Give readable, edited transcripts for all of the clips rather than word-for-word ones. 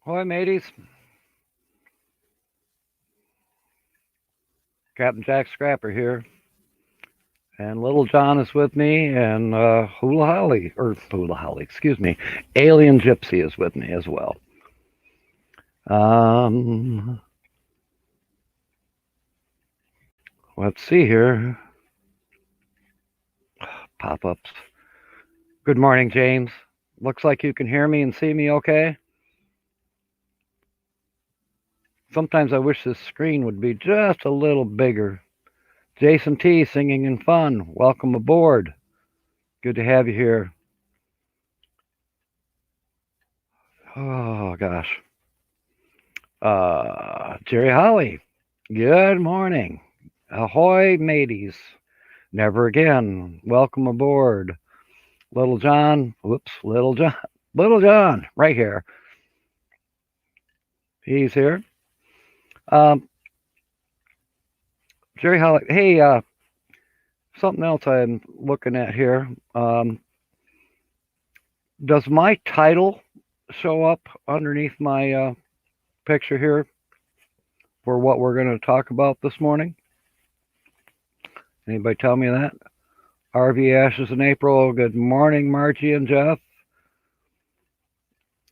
Ahoy, mateys. Captain Jack Scrapper here. And Little John is with me, and Hula Holly, excuse me. Alien Gypsy is with me as well. Um, let's see here. Pop ups. Good morning, James. Looks like you can hear me and see me okay. Sometimes I wish this screen would be just a little bigger. Jason T. Singing in Fun. Welcome aboard. Good to have you here. Oh, gosh. Jerry Holly. Good morning. Ahoy, mateys. Never again. Welcome aboard. Little John. Whoops, Little John. Little John, right here. He's here. Um, Jerry Holly. Hey, something else I'm looking at here. Does my title show up underneath my picture here for what we're going to talk about this morning? Anybody tell me that? RV Ashes in April. Good morning, Margie and Jeff.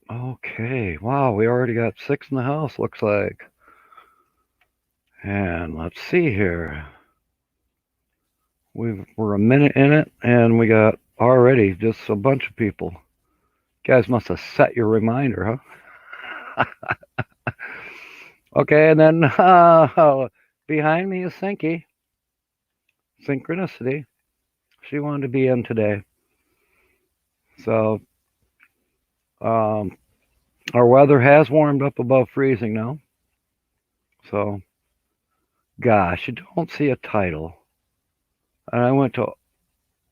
Okay. Wow, we already got 6 in the house, looks like. And let's see here. We're a minute in it, and we got already just a bunch of people. You guys must have set your reminder, huh? Okay, and then behind me is Syncy. Synchronicity. She wanted to be in today. So our weather has warmed up above freezing now. So, gosh, you don't see a title. And I went to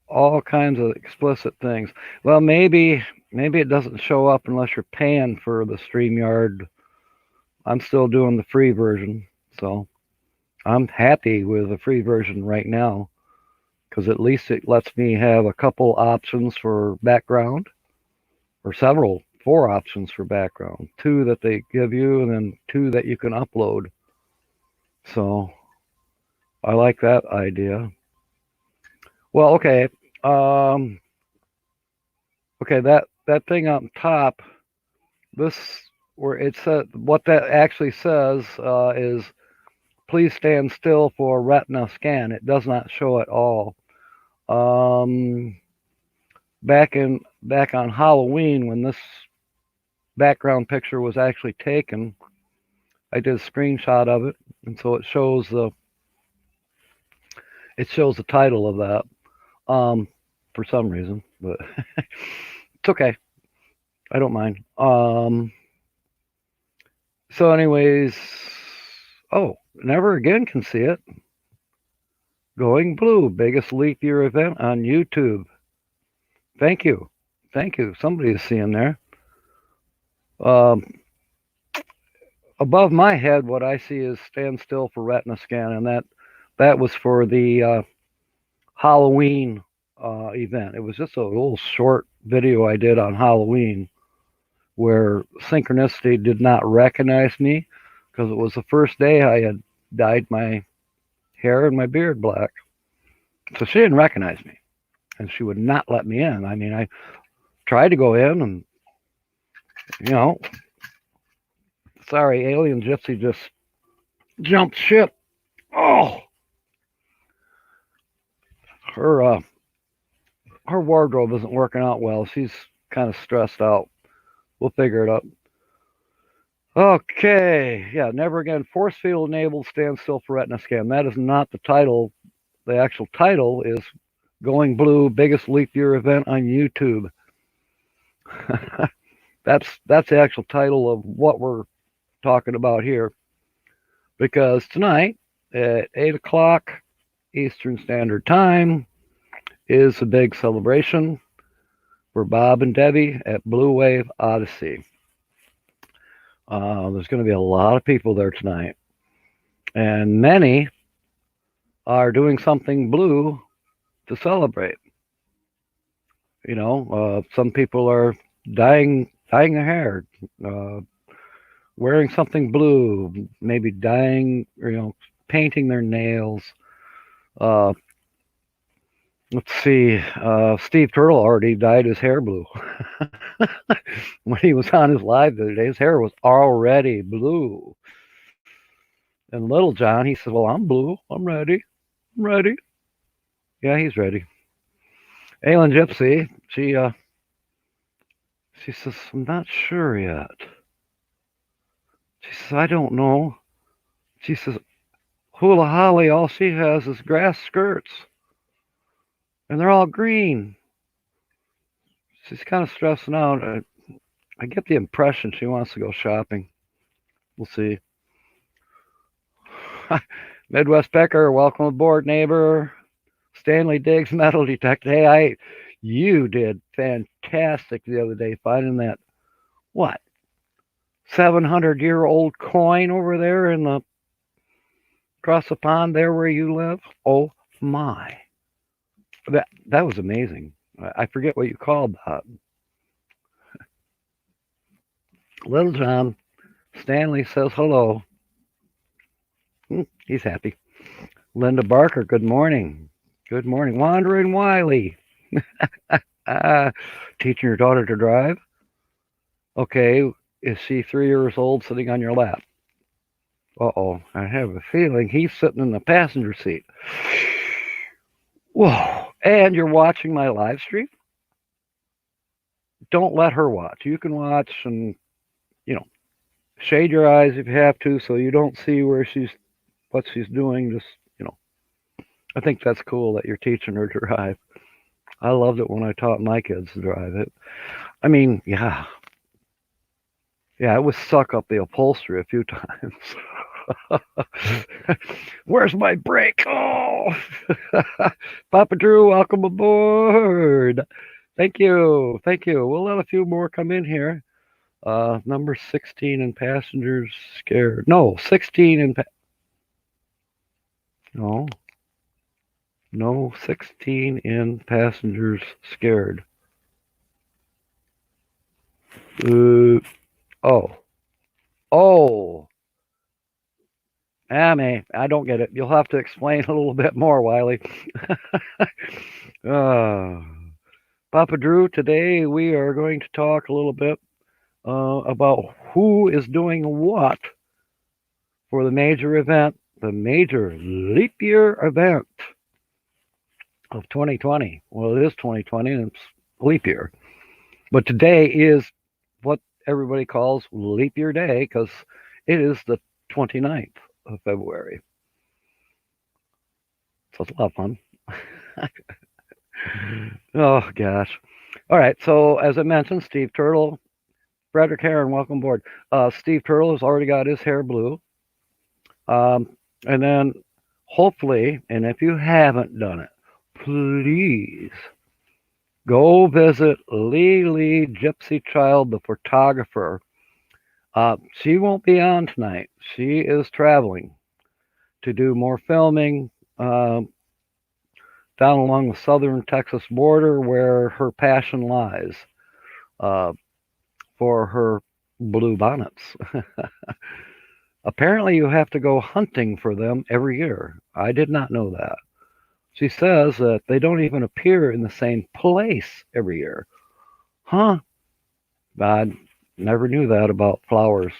all kinds of explicit things. Well, maybe it doesn't show up unless you're paying for the StreamYard. I'm still doing the free version, so I'm happy with the free version right now because at least it lets me have a couple options for background, or 4 options for background, 2 that they give you and then 2 that you can upload. So I like that idea. Well, okay. Okay, that thing up top, this where it said, what that actually says is please stand still for retina scan. It does not show at all. Back on Halloween, when this background picture was actually taken, I did a screenshot of it, and so it shows the title of that for some reason, but it's okay. I don't mind. So anyways, Never Again can see it. Going Blue, biggest leap year event on YouTube. Thank you. Somebody is seeing there. Above my head, what I see is stand still for retina scan, and that was for the Halloween event. It was just a little short video I did on Halloween where Synchronicity did not recognize me because it was the first day I had dyed my hair and my beard black. So she didn't recognize me, and she would not let me in. I mean, I tried to go in, and sorry, Alien Gypsy just jumped ship. Oh, her wardrobe isn't working out well. She's kind of stressed out. We'll figure it out. Okay, yeah, Never Again. Force field enabled standstill for retina scan. That is not the title. The actual title is Going Blue, biggest leap year event on YouTube. That's the actual title of what we're talking about here. Because tonight at 8 o'clock Eastern Standard Time is a big celebration for Bob and Debbie at Blue Wave Odyssey. There's going to be a lot of people there tonight, and many are doing something blue to celebrate. Some people are dyeing their hair. wearing something blue, maybe dyeing, painting their nails. Uh, let's see. Steve Turtle already dyed his hair blue. When he was on his live the other day, his hair was already blue. And Little John, he says, "Well, I'm blue. I'm ready. I'm ready." Yeah, he's ready. Aylin Gypsy, she says, "I'm not sure yet." She says, "I don't know." She says, "Hula Holly, all she has is grass skirts, and they're all green." She's kind of stressing out. I get the impression she wants to go shopping. We'll see. Midwest Pecker, welcome aboard, neighbor. Stanley Diggs metal detector. Hey, you did fantastic the other day finding that what 700-year-old coin over there in the across the pond there where you live. Oh my, that was amazing. I forget what you called that. Little John Stanley says hello. He's happy. Linda Barker, good morning. Good morning. Wandering Wiley. Teaching your daughter to drive? Okay. Is she 3 years old sitting on your lap? Uh-oh. I have a feeling he's sitting in the passenger seat. Whoa. And you're watching my live stream? Don't let her watch. You can watch and, shade your eyes if you have to so you don't see what she's doing. Just, I think that's cool that you're teaching her to drive. I loved it when I taught my kids to drive it. I mean, yeah. Yeah, it was suck up the upholstery a few times. Where's my brake? Oh, Papa Drew, welcome aboard. Thank you. Thank you. We'll let a few more come in here. Number 16 in passengers scared. No, 16 in. No. No, 16 in passengers scared. Oh. Oh. I don't get it. You'll have to explain a little bit more, Wiley. Papa Drew, today we are going to talk a little bit about who is doing what for the major event, the major leap year event of 2020. Well, it is 2020 and it's leap year. But today is what everybody calls leap year day because it is the 29th of February. So it's a lot of fun. Oh, gosh. All right. So, as I mentioned, Steve Turtle, Frederick Heron, welcome aboard. Steve Turtle has already got his hair blue. And then, hopefully, and if you haven't done it, please go visit Lee Gypsy Child, the photographer. She won't be on tonight. She is traveling to do more filming down along the southern Texas border where her passion lies for her blue bonnets. Apparently, you have to go hunting for them every year. I did not know that. She says that they don't even appear in the same place every year. Huh? I never knew that about flowers.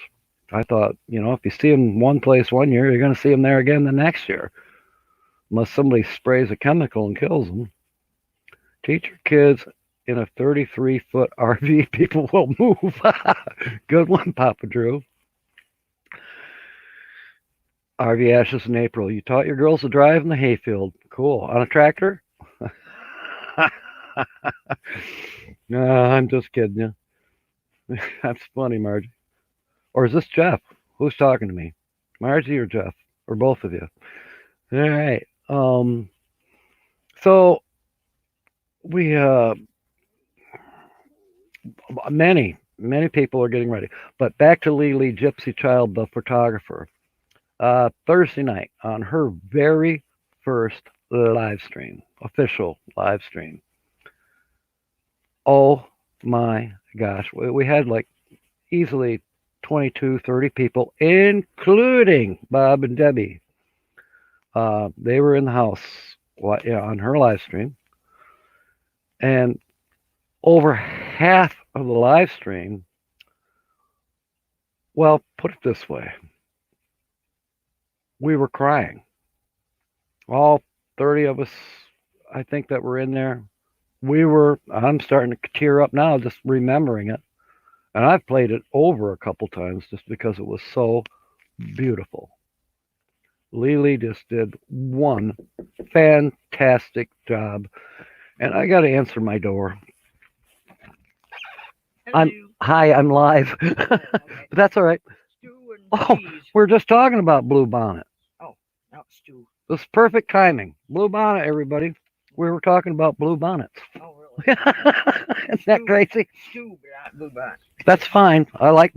I thought, if you see them one place one year, you're going to see them there again the next year. Unless somebody sprays a chemical and kills them. Teach your kids in a 33-foot RV, people will move. Good one, Papa Drew. RV ashes in April. You taught your girls to drive in the hayfield. Cool. On a tractor? No, I'm just kidding you. That's funny, Margie. Or is this Jeff? Who's talking to me? Margie or Jeff? Or both of you? All right. So we many people are getting ready. But back to Lee Gypsy Child, the photographer. Thursday night on her very first live stream, official live stream. Oh my gosh, we had like easily 22, 30 people, including Bob and Debbie. They were in the house on her live stream. And over half of the live stream, well, put it this way, we were crying. All 30 of us, I think, that were in there. I'm starting to tear up now just remembering it. And I've played it over a couple times just because it was so beautiful. Lily just did one fantastic job. And I got to answer my door. Hi, I'm live. But that's all right. Stew and Oh, cheese. we're just talking about Blue Bonnet. Oh, not stew. This is perfect timing. Blue Bonnet, everybody. We were talking about blue bonnets. Oh, really? Isn't that crazy? Stew, but not blue bonnet. That's fine. I like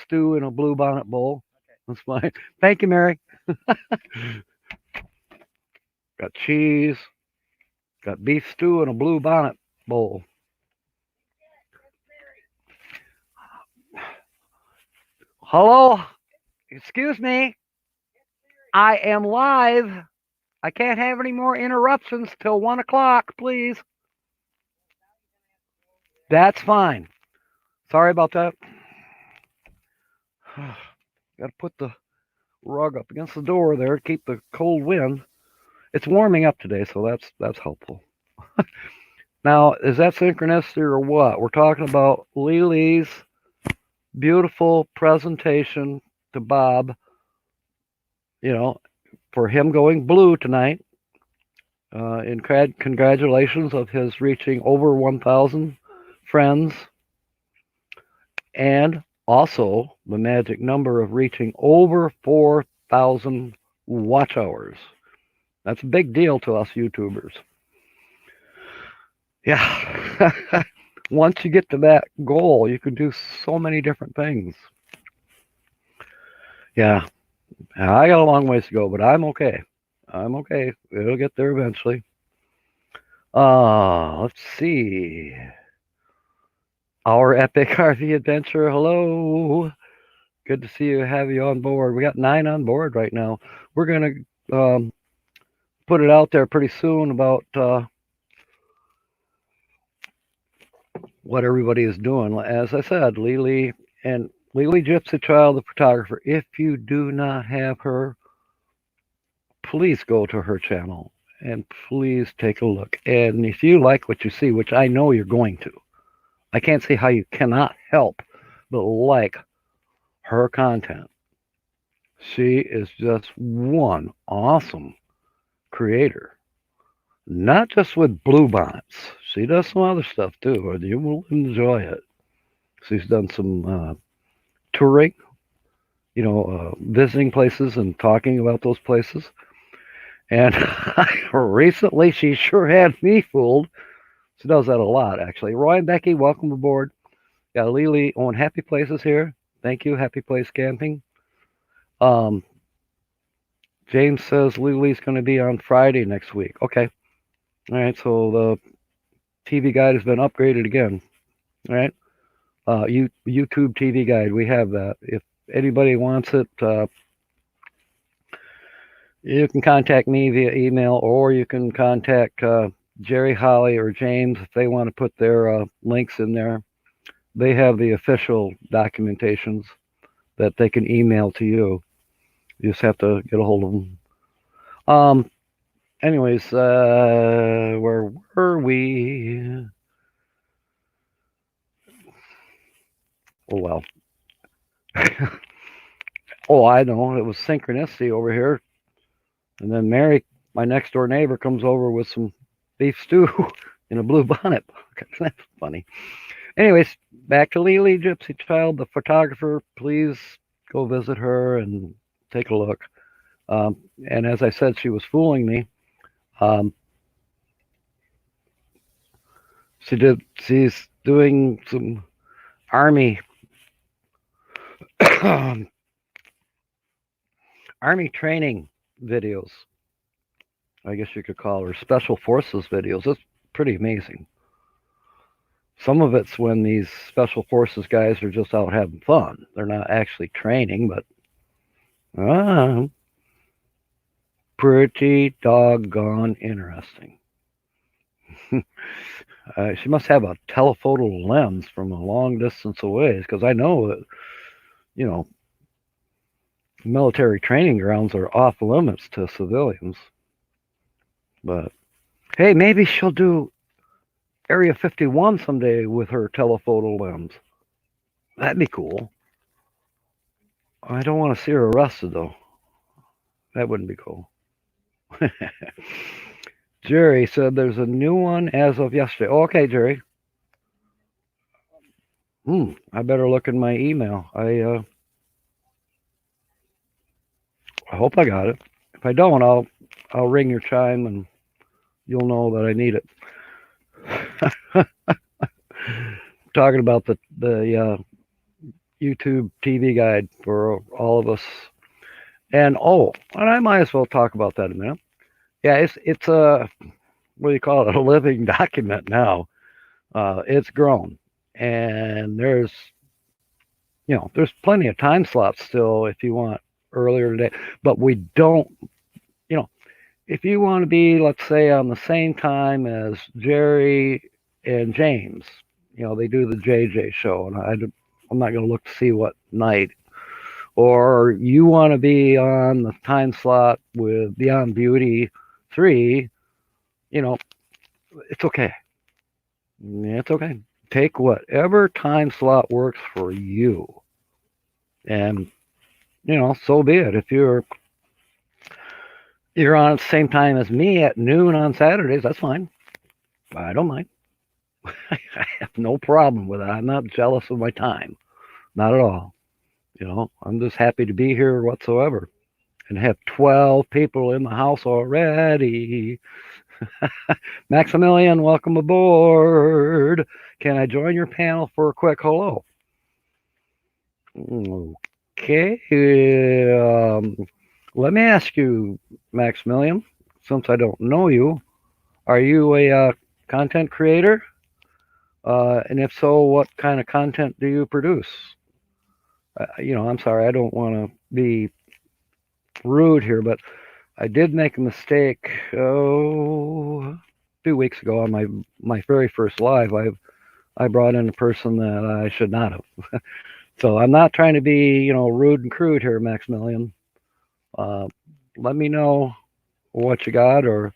stew in a blue bonnet bowl. That's fine. Thank you, Mary. Got cheese. Got beef stew in a blue bonnet bowl. Hello? Excuse me. I am live. I can't have any more interruptions till 1 o'clock, please. That's fine. Sorry about that. Got to put the rug up against the door there to keep the cold wind. It's warming up today, so that's helpful. Now, is that synchronicity or what? We're talking about Lily's beautiful presentation to Bob, for him going blue tonight. Congratulations of his reaching over 1,000 friends, and also the magic number of reaching over 4,000 watch hours. That's a big deal to us YouTubers. Yeah. Once you get to that goal, you can do so many different things. Yeah. I got a long ways to go, but I'm okay. I'm okay. It'll get there eventually. Let's see. Our epic RV adventure. Hello. Good to see you. Have you on board. We got 9 on board right now. We're gonna put it out there pretty soon about what everybody is doing. As I said, Lily Gypsy Child, the photographer. If you do not have her, please go to her channel and please take a look. And if you like what you see, which I know you're going to, I can't see how you cannot help but like her content. She is just one awesome creator. Not just with blue bonnets. She does some other stuff too, and you will enjoy it. She's done some touring, visiting places and talking about those places. And recently, she sure had me fooled. She does that a lot, actually. Roy and Becky, welcome aboard. Got Lily on Happy Places here. Thank you, Happy Place Camping. James says Lily's going to be on Friday next week. Okay. All right, so the TV guide has been upgraded again. All right. YouTube TV guide, we have that. If anybody wants it, you can contact me via email, or you can contact Jerry, Holly, or James if they want to put their links in there. They have the official documentations that they can email to you. You just have to get a hold of them. Anyways, where were we? Oh, well. Oh, I know. It was synchronicity over here. And then Mary, my next door neighbor, comes over with some beef stew in a blue bonnet. That's funny. Anyways, back to Lily Gypsy Child, the photographer. Please go visit her and take a look. And as I said, she was fooling me. She's doing some army training videos. I guess you could call her special forces videos. It's pretty amazing. Some of it's when these special forces guys are just out having fun. They're not actually training, but uh, pretty doggone interesting. She must have a telephoto lens from a long distance away, because I know that, you know, military training grounds are off limits to civilians. But hey, maybe she'll do Area 51 someday with her telephoto lens. That'd be cool. I don't want to see her arrested, though. That wouldn't be cool. Jerry said there's a new one as of yesterday. Oh, okay, Jerry. I better look in my email. I hope I got it. If I don't, I'll ring your chime and you'll know that I need it. Talking about the YouTube TV guide for all of us, and I might as well talk about that a minute. Yeah, it's a, what do you call it? A living document now. It's grown, and there's plenty of time slots still if you want earlier today, but we don't. If you want to be, let's say, on the same time as Jerry and James, they do the JJ show, and I'm not going to look to see what night. Or you want to be on the time slot with Beyond Beauty 3, it's okay. It's okay. Take whatever time slot works for you. And, so be it. If you're on at the same time as me at noon on Saturdays, that's fine. I don't mind. I have no problem with it. I'm not jealous of my time. Not at all. I'm just happy to be here whatsoever. And have 12 people in the house already. Maximilian, welcome aboard. Can I join your panel for a quick hello? Okay. Let me ask you, Maximilian, since I don't know you, are you a content creator? And if so, what kind of content do you produce? I'm sorry, I don't want to be rude here, but I did make a mistake. A few weeks ago on my very first live. I brought in a person that I should not have. So I'm not trying to be, rude and crude here, Maximilian. Let me know what you got, or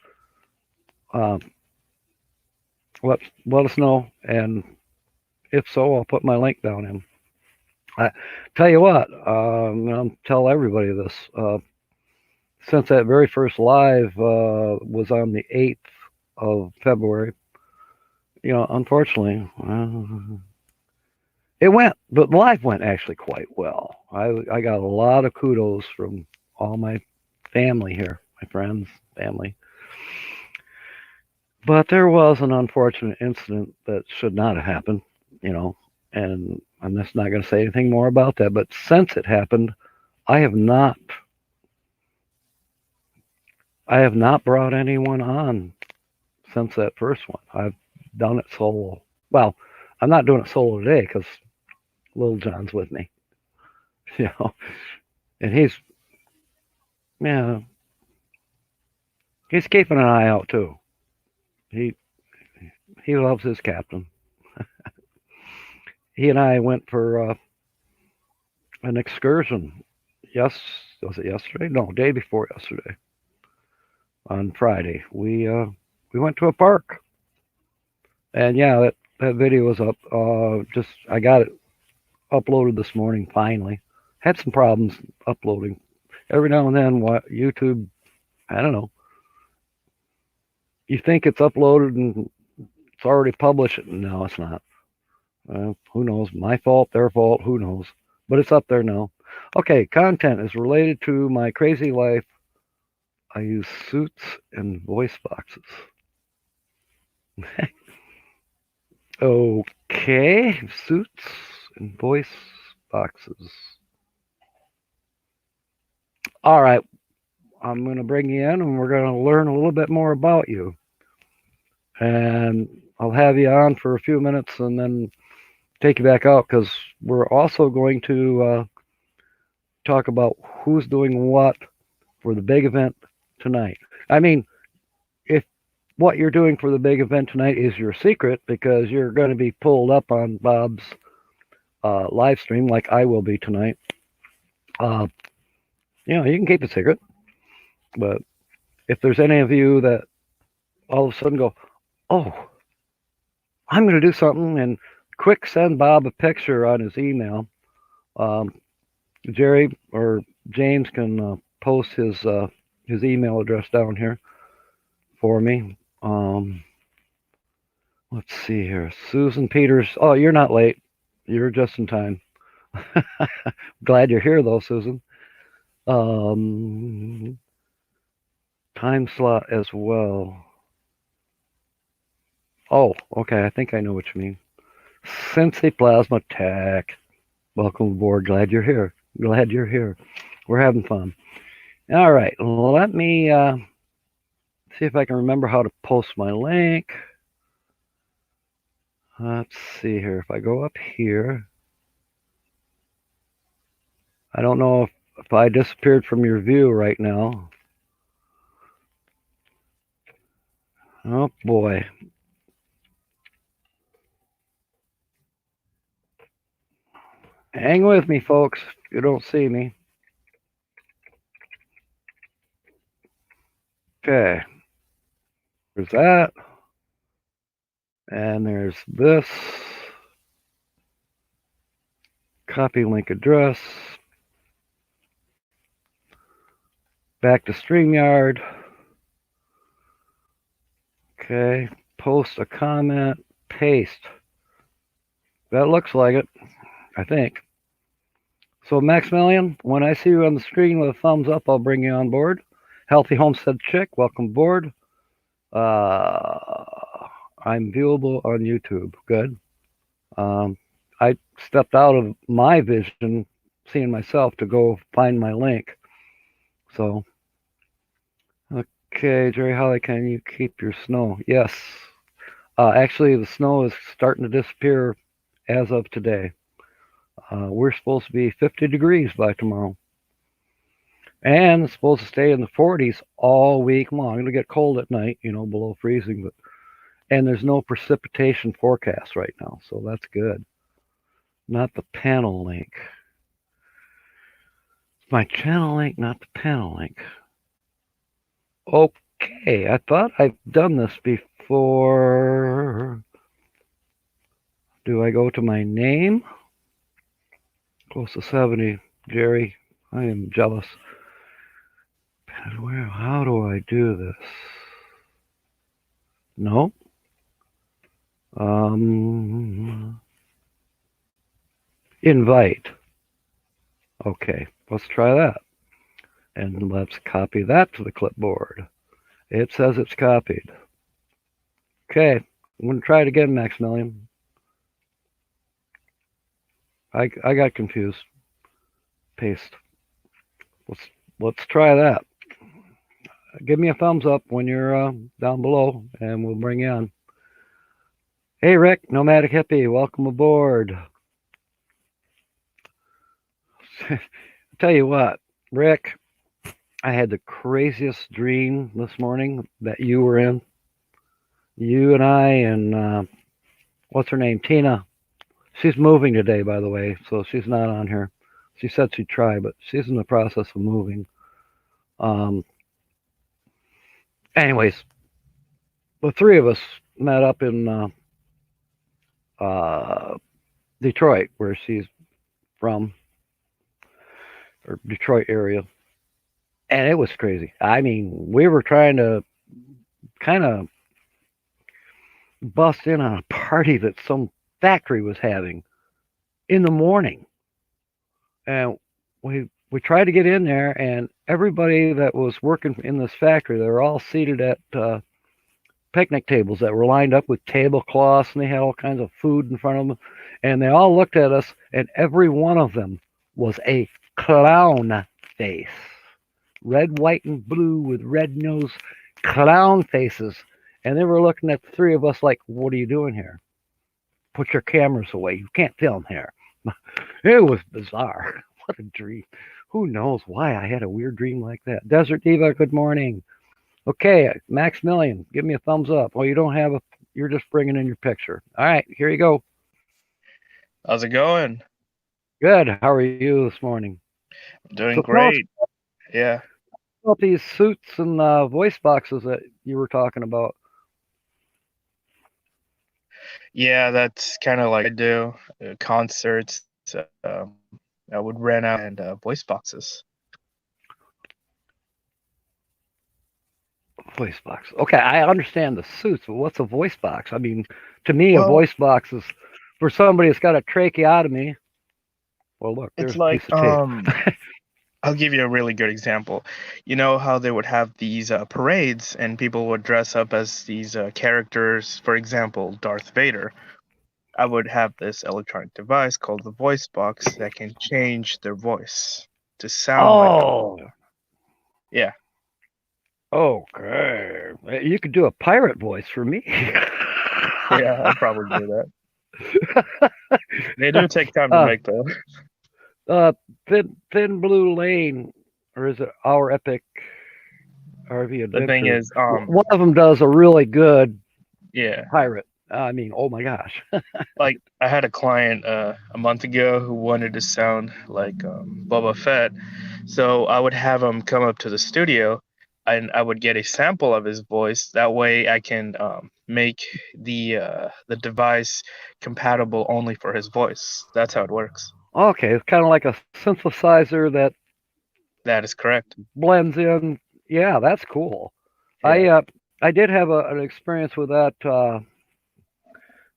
let us know, and if so, I'll put my link down in. I tell you what, I'll tell everybody this. Since that very first live was on the 8th of February, unfortunately, the live went actually quite well. I got a lot of kudos from all my family here, my friends, family. But there was an unfortunate incident that should not have happened, and I'm just not going to say anything more about that. But since it happened, I have not brought anyone on since that first one. I've done it solo. Well, I'm not doing it solo today because Little John's with me, and he's keeping an eye out too. He loves his captain. He and I went for an excursion. Was it yesterday? No, day before yesterday. On Friday, we went to a park, and yeah, that video was up. I got it uploaded this morning. Finally, had some problems uploading. Every now and then, YouTube, I don't know. You think it's uploaded and it's already published. No, it's not. Who knows? My fault, their fault, who knows? But it's up there now. Okay, content is related to my crazy life. I use suits and voice boxes. Okay, suits and voice boxes. All right, I'm going to bring you in and we're going to learn a little bit more about you. And I'll have you on for a few minutes and then take you back out because we're also going to talk about who's doing what for the big event tonight. I mean, if what you're doing for the big event tonight is your secret because you're going to be pulled up on Bob's live stream like I will be tonight, you can keep it secret. But if there's any of you that all of a sudden go, oh, I'm going to do something, and quick send Bob a picture on his email. Jerry or James can post his email address down here for me. Let's see here. Susan Peters. Oh, you're not late. You're just in time. Glad you're here, though, Susan. Time slot as well. Oh, okay. I think I know what you mean. Cincy Plasma Tech. Welcome aboard. Glad you're here. Glad you're here. We're having fun. All right. Let me see if I can remember how to post my link. Let's see here. If I go up here, I don't know if I disappeared from your view right now. Oh boy. Hang with me, folks. If you don't see me. Okay. There's that. And there's this. Copy link address. Back to StreamYard. Okay. Post a comment. Paste. That looks like it, I think. So Maximilian, when I see you on the screen with a thumbs up, I'll bring you on board. Healthy Homestead Chick, welcome aboard. I'm viewable on YouTube. Good. I stepped out of my vision, seeing myself, to go find my link. So, okay, Jerry Holly, can you keep your snow? Yes. Actually, the snow is starting to disappear as of today. We're supposed to be 50 degrees by tomorrow. And it's supposed to stay in the 40s all week long. It'll get cold at night, below freezing. And there's no precipitation forecast right now, so that's good. Not the panel link. My channel link, not the panel link. Okay, I thought I've done this before. Do I go to my name? Close to 70, Jerry. I am jealous. How do I do this? No. Invite. Okay, let's try that. And let's copy that to the clipboard. It says it's copied. Okay, I'm going to try it again, Maximilian. I got confused. Paste. Let's try that. Give me a thumbs up when you're down below, and we'll bring you on. Hey, Rick, Nomadic Hippie, welcome aboard. Tell you what, Rick, I had the craziest dream this morning that you were in. You and I and what's her name, Tina. She's moving today, by the way, so she's not on here. She said she'd try, but she's in the process of moving. Anyways, the three of us met up in Detroit, where she's from, or Detroit area. And it was crazy. I mean, we were trying to kind of bust in on a party that some factory was having in the morning. And we tried to get in there, and everybody that was working in this factory, they were all seated at picnic tables that were lined up with tablecloths, and they had all kinds of food in front of them. And they all looked at us, and every one of them was a clown face. Red, white, and blue with red nose clown faces. and they were looking at the three of us like, "What are you doing here? Put your cameras away. You can't film here." It was bizarre. What a dream. Who knows why I had a weird dream like that? Desert Diva, good morning. Okay, Maximilian, give me a thumbs up. Oh, you don't have a. You're just bringing in your picture. All right, here you go. How's it going? Good. How are you this morning? Doing So tell us great. Yeah. about these suits and voice boxes that you were talking about. Yeah, that's kind of like I do concerts. I would rent out and voice boxes. Voice box. Okay, I understand the suits, but what's a voice box? I mean, to me, a Well, voice box is for somebody that's got a tracheotomy. Well, look, there's it's a like piece of tape. I'll give you a really good example. You know how they would have these parades and people would dress up as these characters, for example, Darth Vader. I would have this electronic device called the voice box that can change their voice to sound like them. Oh, Yeah. okay. You could do a pirate voice for me. Yeah, I'll probably do that. They do take time to make though. Thin Blue Lane, or is it Our Epic RV Adventure? The thing is, one of them does a really good yeah, pirate. I mean, oh my gosh. like I had a client a month ago who wanted to sound like Boba Fett, so I would have him come up to the studio, and I would get a sample of his voice. That way, I can make the device compatible only for his voice. That's how it works. Okay, it's kind of like a synthesizer that That is correct. blends in. Yeah, that's cool. Yeah. I did have an experience with that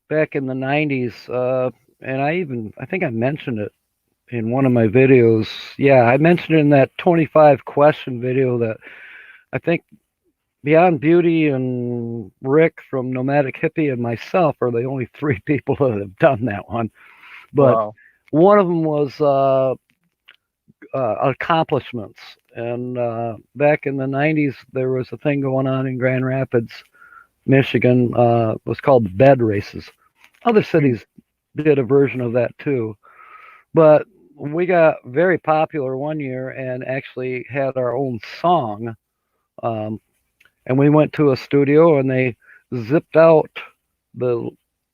back in the 90s, and I think I mentioned it in one of my videos. Yeah, I mentioned it in that 25 question video that I think Beyond Beauty and Rick from Nomadic Hippie and myself are the only three people that have done that one. But Wow. one of them was accomplishments. And back in the 90s, there was a thing going on in Grand Rapids, Michigan. It was called bed races. Other cities did a version of that too. But we got very popular one year and actually had our own song. And we went to a studio and they zipped out the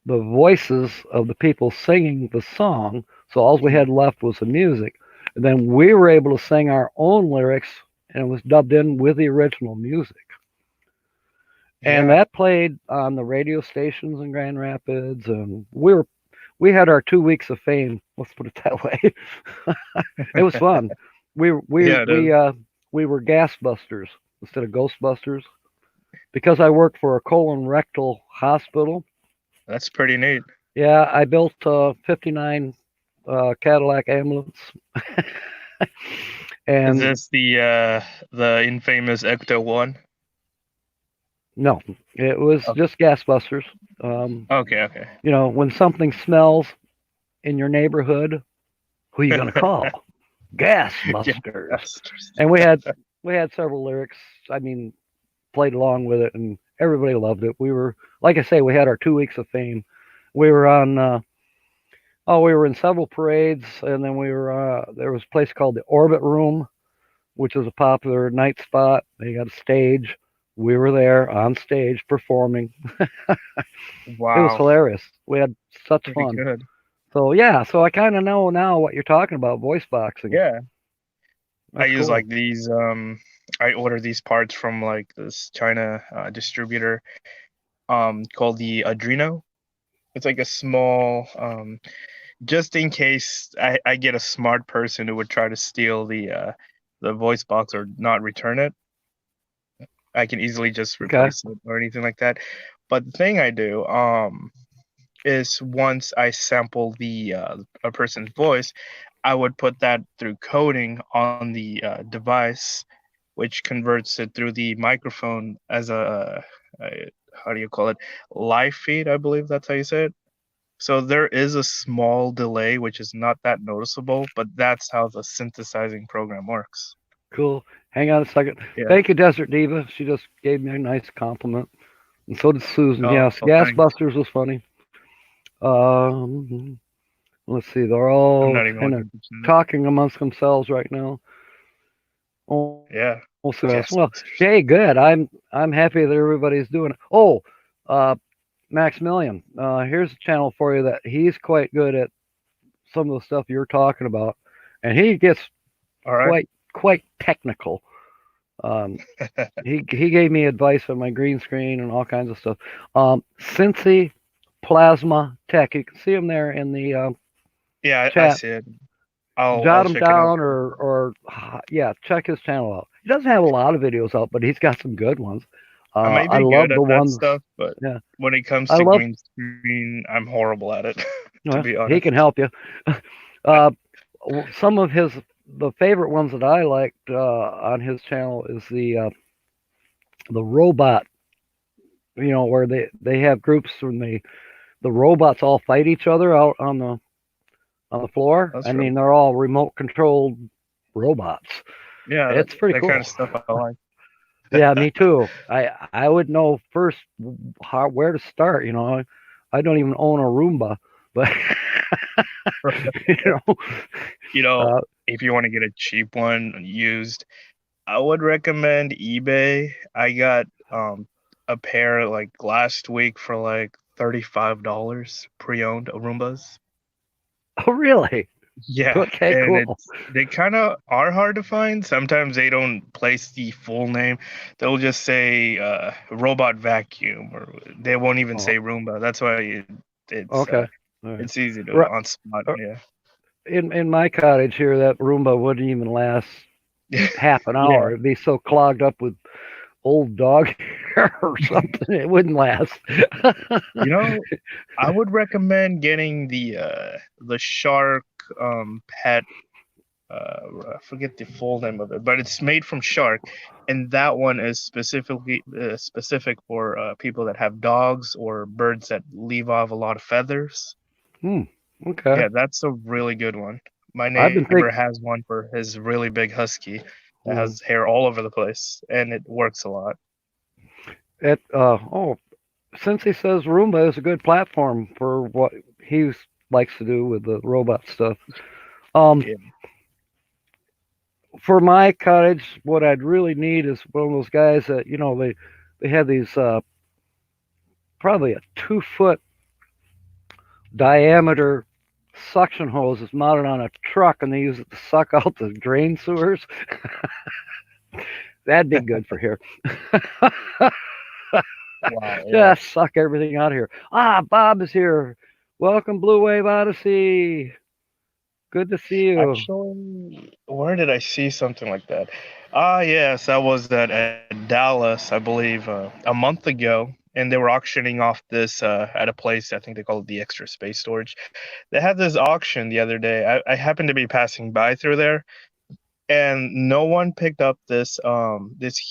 voices of the people singing the song. So all we had left was the music. And then we were able to sing our own lyrics and it was dubbed in with the original music. And Yeah. that played on the radio stations in Grand Rapids, and we had our 2 weeks of fame. Let's put it that way. It was fun. Yeah, it is. We were gas busters instead of Ghostbusters because I worked for a colon rectal hospital. That's pretty neat. Yeah, I built a '59 Cadillac ambulance, Is and this the infamous Ecto One? no, it was Oh, just gas busters. okay. You know, when something smells in your neighborhood, who are you gonna call? Gas busters. Yes. And we had several lyrics. I mean, played along with it, and everybody loved it. We were, like I say, we had our 2 weeks of fame. We were on. We were in several parades, and then we were. There was a place called the Orbit Room, which was a popular night spot. They got a stage. We were there on stage performing. It was Wow. hilarious. We had such Pretty fun. good. So yeah, so I kind of know now what you're talking about, voice boxing. Yeah. I That's use cool. like these I order these parts from like this China distributor called the Adreno. It's like a small just in case I get a smart person who would try to steal the voice box or not return it. I can easily just Okay. replace it or anything like that. But the thing I do is once I sample a person's voice, I would put that through coding on the device, which converts it through the microphone as a how do you call it, live feed, I believe that's how you say it. So there is a small delay, which is not that noticeable, but that's how the synthesizing program works. Cool. Hang on a second. Yeah. Thank you, Desert Diva. She just gave me a nice compliment. And so did Susan. Oh, Yes, oh, thanks. Gasbusters was funny. Let's see. They're I'm all not even kind of looking for some- talking amongst themselves right now. Oh, Yeah. so yes. Yes. Well, hey, good. I'm happy that everybody's doing it. Oh, uh, Maximilian. Here's a channel for you that he's quite good at some of the stuff you're talking about, and he gets All right. quite technical. He gave me advice on my green screen and all kinds of stuff. Cincy Plasma Tech. You can see him there in the Yeah, I chat. see it. I'll Jot him check it out. down or yeah, check his channel out. He doesn't have a lot of videos out, but he's got some good ones. I may I be love good at the that ones. stuff, but Yeah, when it comes I to love. green screen, I'm horrible at it. To Well, be he honest. can help you. Some of the favorite ones that I liked on his channel is the robot. You know, where they have groups when the robots all fight each other out on the floor. That's I right. mean, they're all remote controlled robots. Yeah, It's pretty that cool. kind of stuff I like. Yeah, me too. I would know first where to start. You know, I don't even own a Roomba, but you know, You know, uh, if you want to get a cheap one used, I would recommend eBay. I got a pair like last week for like $35 pre-owned Roombas. oh really? Yeah, Okay, and cool. they kind of are hard to find. Sometimes they don't place the full name. They'll just say robot vacuum, or they won't even Oh, say Roomba. That's why okay. All right. it's easy to Right. on spot. Yeah. In my cottage here, that Roomba wouldn't even last half an hour. It'd be so clogged up with old dog hair or something, it wouldn't last. You know, I would recommend getting the Shark pet. I forget the full name of it, but it's made from Shark, and that one is specifically specific for people that have dogs or birds that leave off a lot of feathers. Okay. Yeah, that's a really good one. My I've been neighbor thinking. has one for his really big husky that has hair all over the place, and it works a lot. Since he says Roomba is a good platform for what he likes to do with the robot stuff. Yeah. For my cottage, what I'd really need is one of those guys that they have these probably a 2 foot diameter suction hoses mounted on a truck, and they use it to suck out the drain sewers. That'd be good for here. Wow. Yeah. Just suck everything out of here. Bob is here. Welcome, Blue Wave Odyssey. Good to see you. Actually, where did I see something like that? Yes, I was at Dallas, I believe, a month ago, and they were auctioning off this at a place. I think they call it the Extra Space Storage. They had this auction the other day. I happened to be passing by through there, and no one picked up this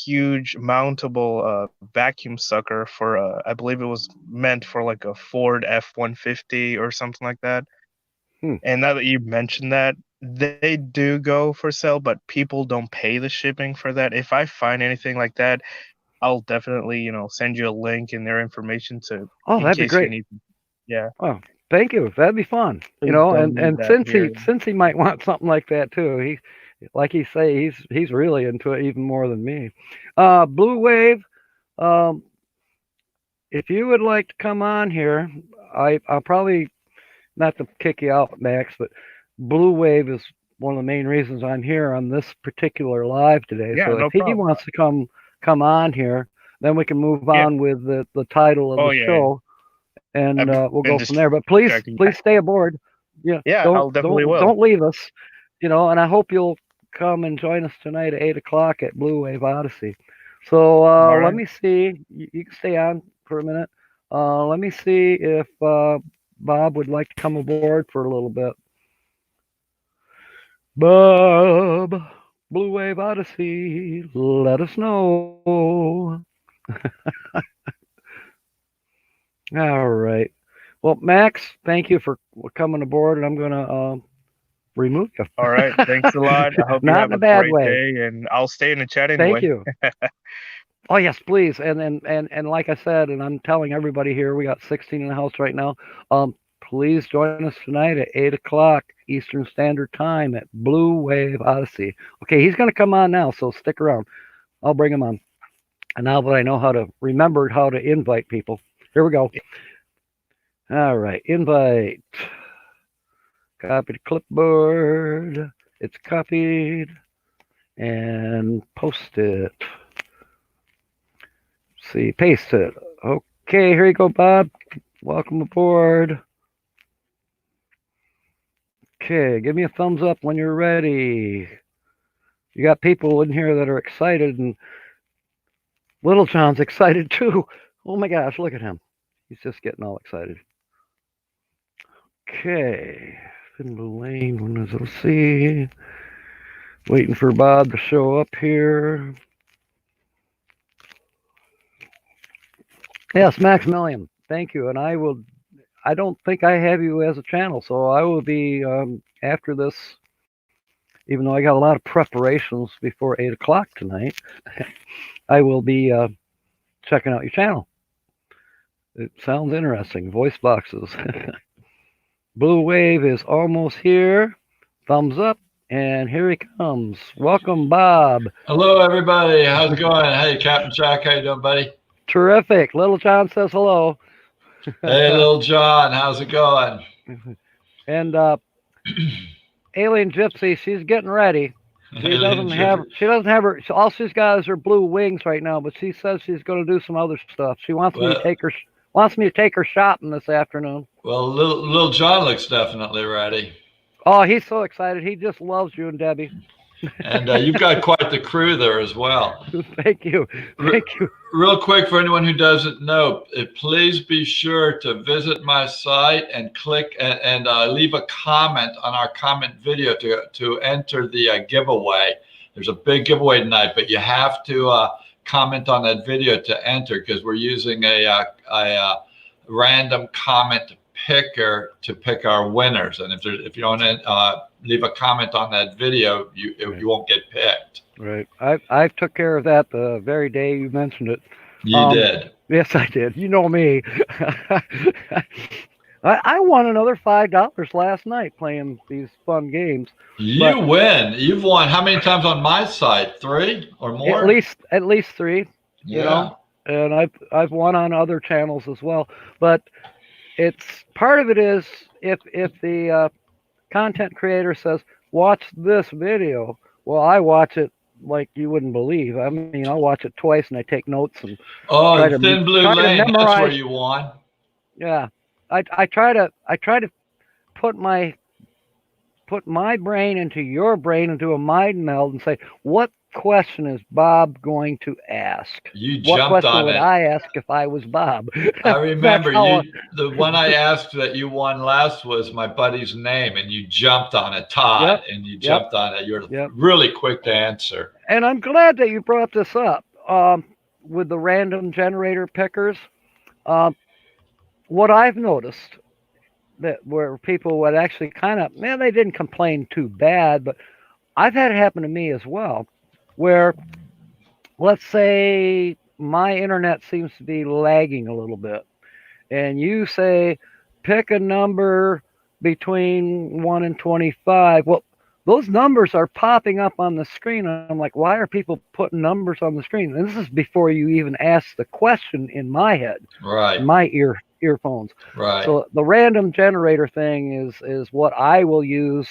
huge mountable vacuum sucker for I believe it was meant for like a Ford F-150 or something like that. And now that you mentioned that, they do go for sale, but people don't pay the shipping for that. If I find anything like that, I'll definitely, send you a link and their information in That'd be case you great. need. Yeah. Oh, thank you. That'd be fun. Please don't need And that here. since he might want something like that too, like he say, he's really into it even more than me. Blue Wave, if you would like to come on here, I'll probably not to kick you out, Max, but Blue Wave is one of the main reasons I'm here on this particular live today. Yeah, So no if he problem. wants to come on here, then we can move on with the title of the show, and we'll go from there. But please stay aboard. Yeah, I'll definitely will. Don't leave us. And I hope you'll come and join us tonight at 8:00 at Blue Wave Odyssey. So let me see. You can stay on for a minute. Let me see if Bob would like to come aboard for a little bit. Bob, Blue Wave Odyssey, let us know. All right. Well, Max, thank you for coming aboard, and I'm going to remove you. All right. Thanks a lot. I hope you have a great day, and I'll stay in the chat anyway. Thank you. Oh yes, please. And like I said, and I'm telling everybody here, we got 16 in the house right now. Please join us tonight at 8 o'clock Eastern Standard Time at Blue Wave Odyssey. Okay, he's gonna come on now, so stick around. I'll bring him on. And now that I know how to remember how to invite people, here we go. All right, invite. Copy to clipboard. It's copied and post it. See, paste it. Okay, here you go, Bob. Welcome aboard. Okay, give me a thumbs up when you're ready. You got people in here that are excited, and Little John's excited too. Oh my gosh, look at him. He's just getting all excited. Okay, Finley Lane, let's see. Waiting for Bob to show up here. Yes, Maximilian, thank you. And I don't think I have you as a channel, so I will be, after this, even though I got a lot of preparations before 8 o'clock tonight, I will be checking out your channel. It sounds interesting. Voice boxes. Blue Wave is almost here. Thumbs up. And here he comes. Welcome, Bob. Hello, everybody. How's it going? Hey, Captain Jack. How you doing, buddy? Terrific. Little John says hello. Hey, Little John. How's it going? And Alien Gypsy, she's getting ready. She doesn't have her. All she's got is her blue wings right now. But she says she's going to do some other stuff. She wants me to take her shopping this afternoon. Well, little John looks definitely ready. Oh, he's so excited. He just loves you and Debbie. And you've got quite the crew there as well. Thank you. Thank you. Real quick, for anyone who doesn't know, please be sure to visit my site and click and leave a comment on our comment video to enter the giveaway. There's a big giveaway tonight, but you have to comment on that video to enter, because we're using a random comment picker to pick our winners. And if you don't leave a comment on that video, you won't get picked. Right. I took care of that the very day you mentioned it. You did. Yes, I did. You know me. I won another $5 last night playing these fun games. You win. You've won how many times on my site? 3 or more? At least 3. Yeah. You know? And I've won on other channels as well. But it's part of it is if the content creator says, watch this video, well, I watch it like you wouldn't believe. I mean, I'll watch it twice and I take notes and Thin Blue Lane, that's where you won. Yeah. I try to put my brain into your brain and do a mind meld and say, what question is Bob going to ask? You what jumped question on would it. I ask if I was Bob? I remember the one I asked that you won last was my buddy's name, and you jumped on it, Todd, and you jumped on it. You're really quick to answer. And I'm glad that you brought this up with the random generator pickers. What I've noticed that where people would actually they didn't complain too bad, but I've had it happen to me as well, where let's say my internet seems to be lagging a little bit, and you say pick a number between 1 and 25. Well, those numbers are popping up on the screen, and I'm like, why are people putting numbers on the screen? And this is before you even ask the question in my head, right? My earphones, right? So the random generator thing is what I will use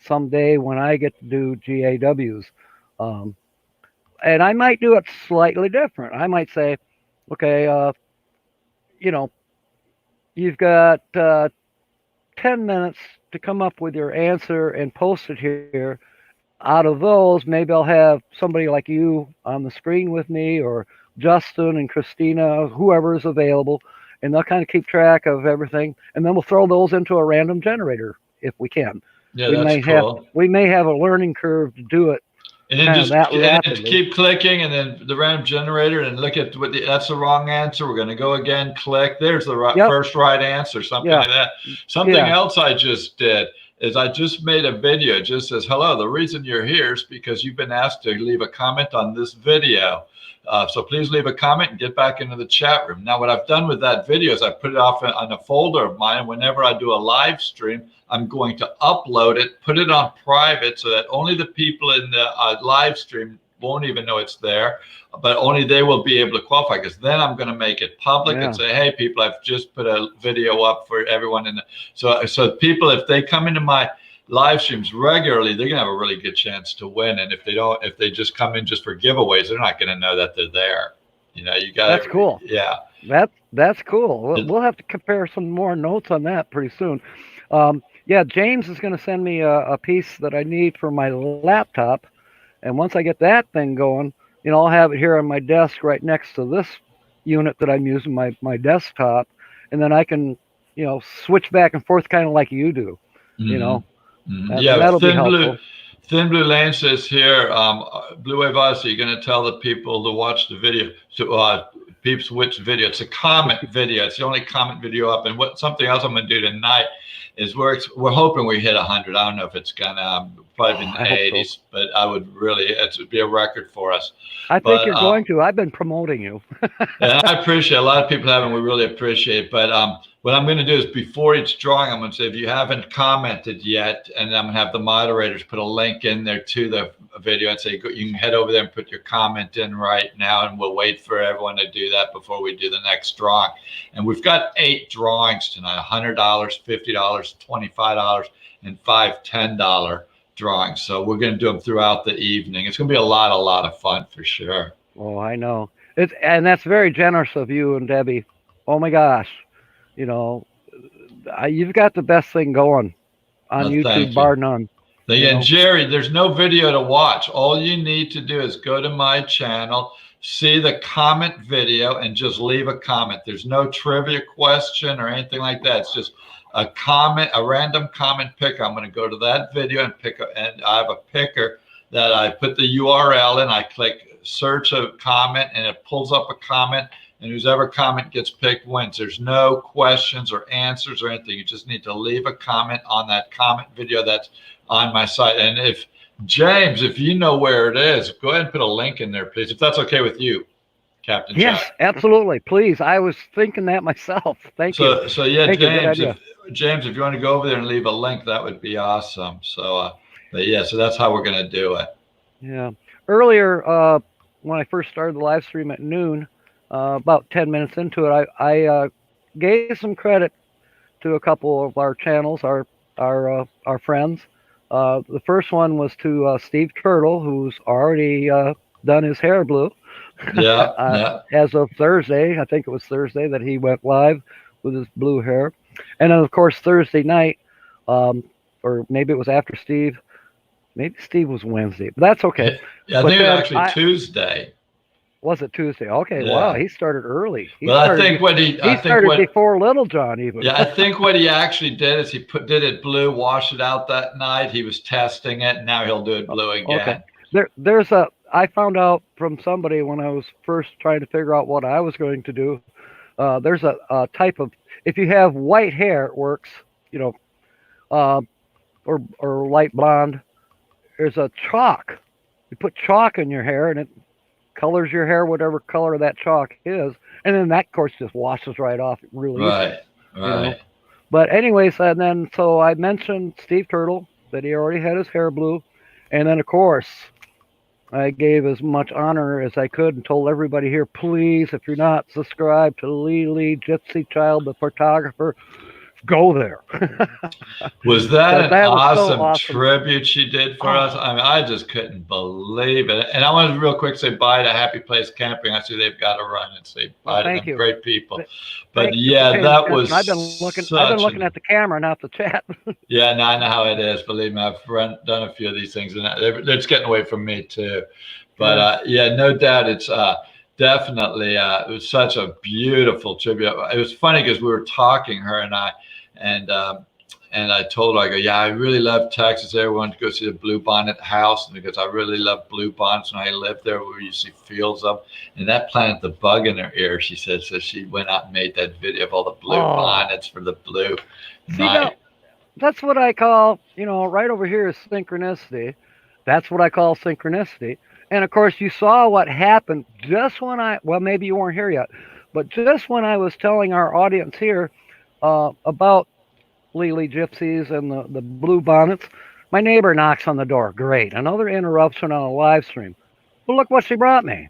someday when I get to do GAWs. And I might do it slightly different. I might say, okay, you've got 10 minutes to come up with your answer and post it here. Out of those, maybe I'll have somebody like you on the screen with me, or Justin and Christina, whoever is available, and they'll kind of keep track of everything. And then we'll throw those into a random generator if we can. Yeah, that's cool. We may have a learning curve to do it. And then just keep clicking, and then the random generator, and look at that's the wrong answer. We're going to go again. Click. There's the first right answer. Something like that. Something else I just did is I just made a video. It just says, hello, the reason you're here is because you've been asked to leave a comment on this video. So please leave a comment and get back into the chat room. Now, what I've done with that video is I put it off on a folder of mine. And whenever I do a live stream, I'm going to upload it, put it on private so that only the people in the live stream won't even know it's there, but only they will be able to qualify, because then I'm going to make it public and say, hey, people, I've just put a video up for everyone. So people, if they come into my live streams regularly, they're going to have a really good chance to win. And if they just come in just for giveaways, they're not going to know that they're there. You got That's cool. Yeah. That's cool. We'll have to compare some more notes on that pretty soon. Yeah, James is going to send me a piece that I need for my laptop. And once I get that thing going, I'll have it here on my desk right next to this unit that I'm using, my desktop. And then I can, switch back and forth kind of like you do, Yeah, that'll be helpful. Thin Blue Lane says here, Blue Wave Odyssey, you're going to tell the people to watch the video. So, peeps, which video? It's a comment video. It's the only comment video up. And something else I'm going to do tonight is we're hoping we hit 100. I don't know if it's going to probably in the 80s, so. But I would really, it would be a record for us. I think you're going to. I've been promoting you. And I appreciate a lot of people haven't. We really appreciate it. But what I'm going to do is before each drawing, I'm going to say, if you haven't commented yet, and I'm going to have the moderators put a link in there to the video and say, you can head over there and put your comment in right now. And we'll wait for everyone to do that before we do the next drawing. And we've got 8 drawings tonight, $100, $50, $25, and 5 $10 drawings. So we're going to do them throughout the evening. It's going to be a lot of fun for sure. Oh, I know. And that's very generous of you and Debbie. Oh my gosh. You've got the best thing going on YouTube, bar none. And Jerry, there's no video to watch. All you need to do is go to my channel, see the comment video, and just leave a comment. There's no trivia question or anything like that. It's just a comment, a random comment picker. I'm going to go to that video and and I have a picker that I put the URL in. I click search a comment and it pulls up a comment, and whoever comment gets picked wins. There's no questions or answers or anything. You just need to leave a comment on that comment video that's on my site. And if James, if you know where it is, go ahead and put a link in there, please, if that's okay with you, Captain Yes, Jack. Absolutely. Please. I was thinking that myself. Thank you. So yeah, James, if you want to go over there and leave a link, that would be awesome. So, but yeah, so that's how we're going to do it. Yeah. Earlier, when I first started the live stream at noon, about 10 minutes into it, I gave some credit to a couple of our channels, our friends. The first one was to Steve Turtle, who's already done his hair blue. Yeah. As of Thursday, I think it was Thursday that he went live with his blue hair. And then, of course, Thursday night, or maybe it was after Steve. Maybe Steve was Wednesday, but that's okay. Yeah, I think it was actually Tuesday. Was it Tuesday? Okay, yeah. Wow, he started early. I think what he started before Little John even. Yeah, I think what he actually did is he did it blue, washed it out that night. He was testing it, and now he'll do it blue again. Okay. I found out from somebody when I was first trying to figure out what I was going to do. There's a type of, if you have white hair, it works, or light blonde. There's a chalk. You put chalk in your hair, and it colors your hair whatever color that chalk is, and then that, of course, just washes right off really easy. Right. But anyways, and then so I mentioned Steve Turtle, that he already had his hair blue, and then of course I gave as much honor as I could and told everybody here, please, if you're not subscribed to Lee Gypsy Child the photographer, go there. Was that an awesome tribute she did for us? I mean, I just couldn't believe it. And I wanted to real quick say bye to Happy Place Camping. I see they've got to run and say bye to them. Great people. But yeah, that was. I've been looking at the camera, not the chat. Yeah, no, I know how it is. Believe me, I've done a few of these things, and it's getting away from me too. But yeah, no doubt, it's. Definitely, it was such a beautiful tribute. It was funny because we were talking, her and I, and I told her, I go, yeah, I really love Texas. Everyone to go see the Bluebonnet House, because I really love bluebonnets when I lived there. We used to see fields of, and that planted the bug in her ear. She said, so she went out and made that video of all the bluebonnets for the blue night. that's what I call, right over here is synchronicity. That's what I call synchronicity. And of course, you saw what happened just when well, maybe you weren't here yet, but just when I was telling our audience here about Lily Gypsies and the blue bonnets, my neighbor knocks on the door. Great. Another interruption on a live stream. Well, look what she brought me.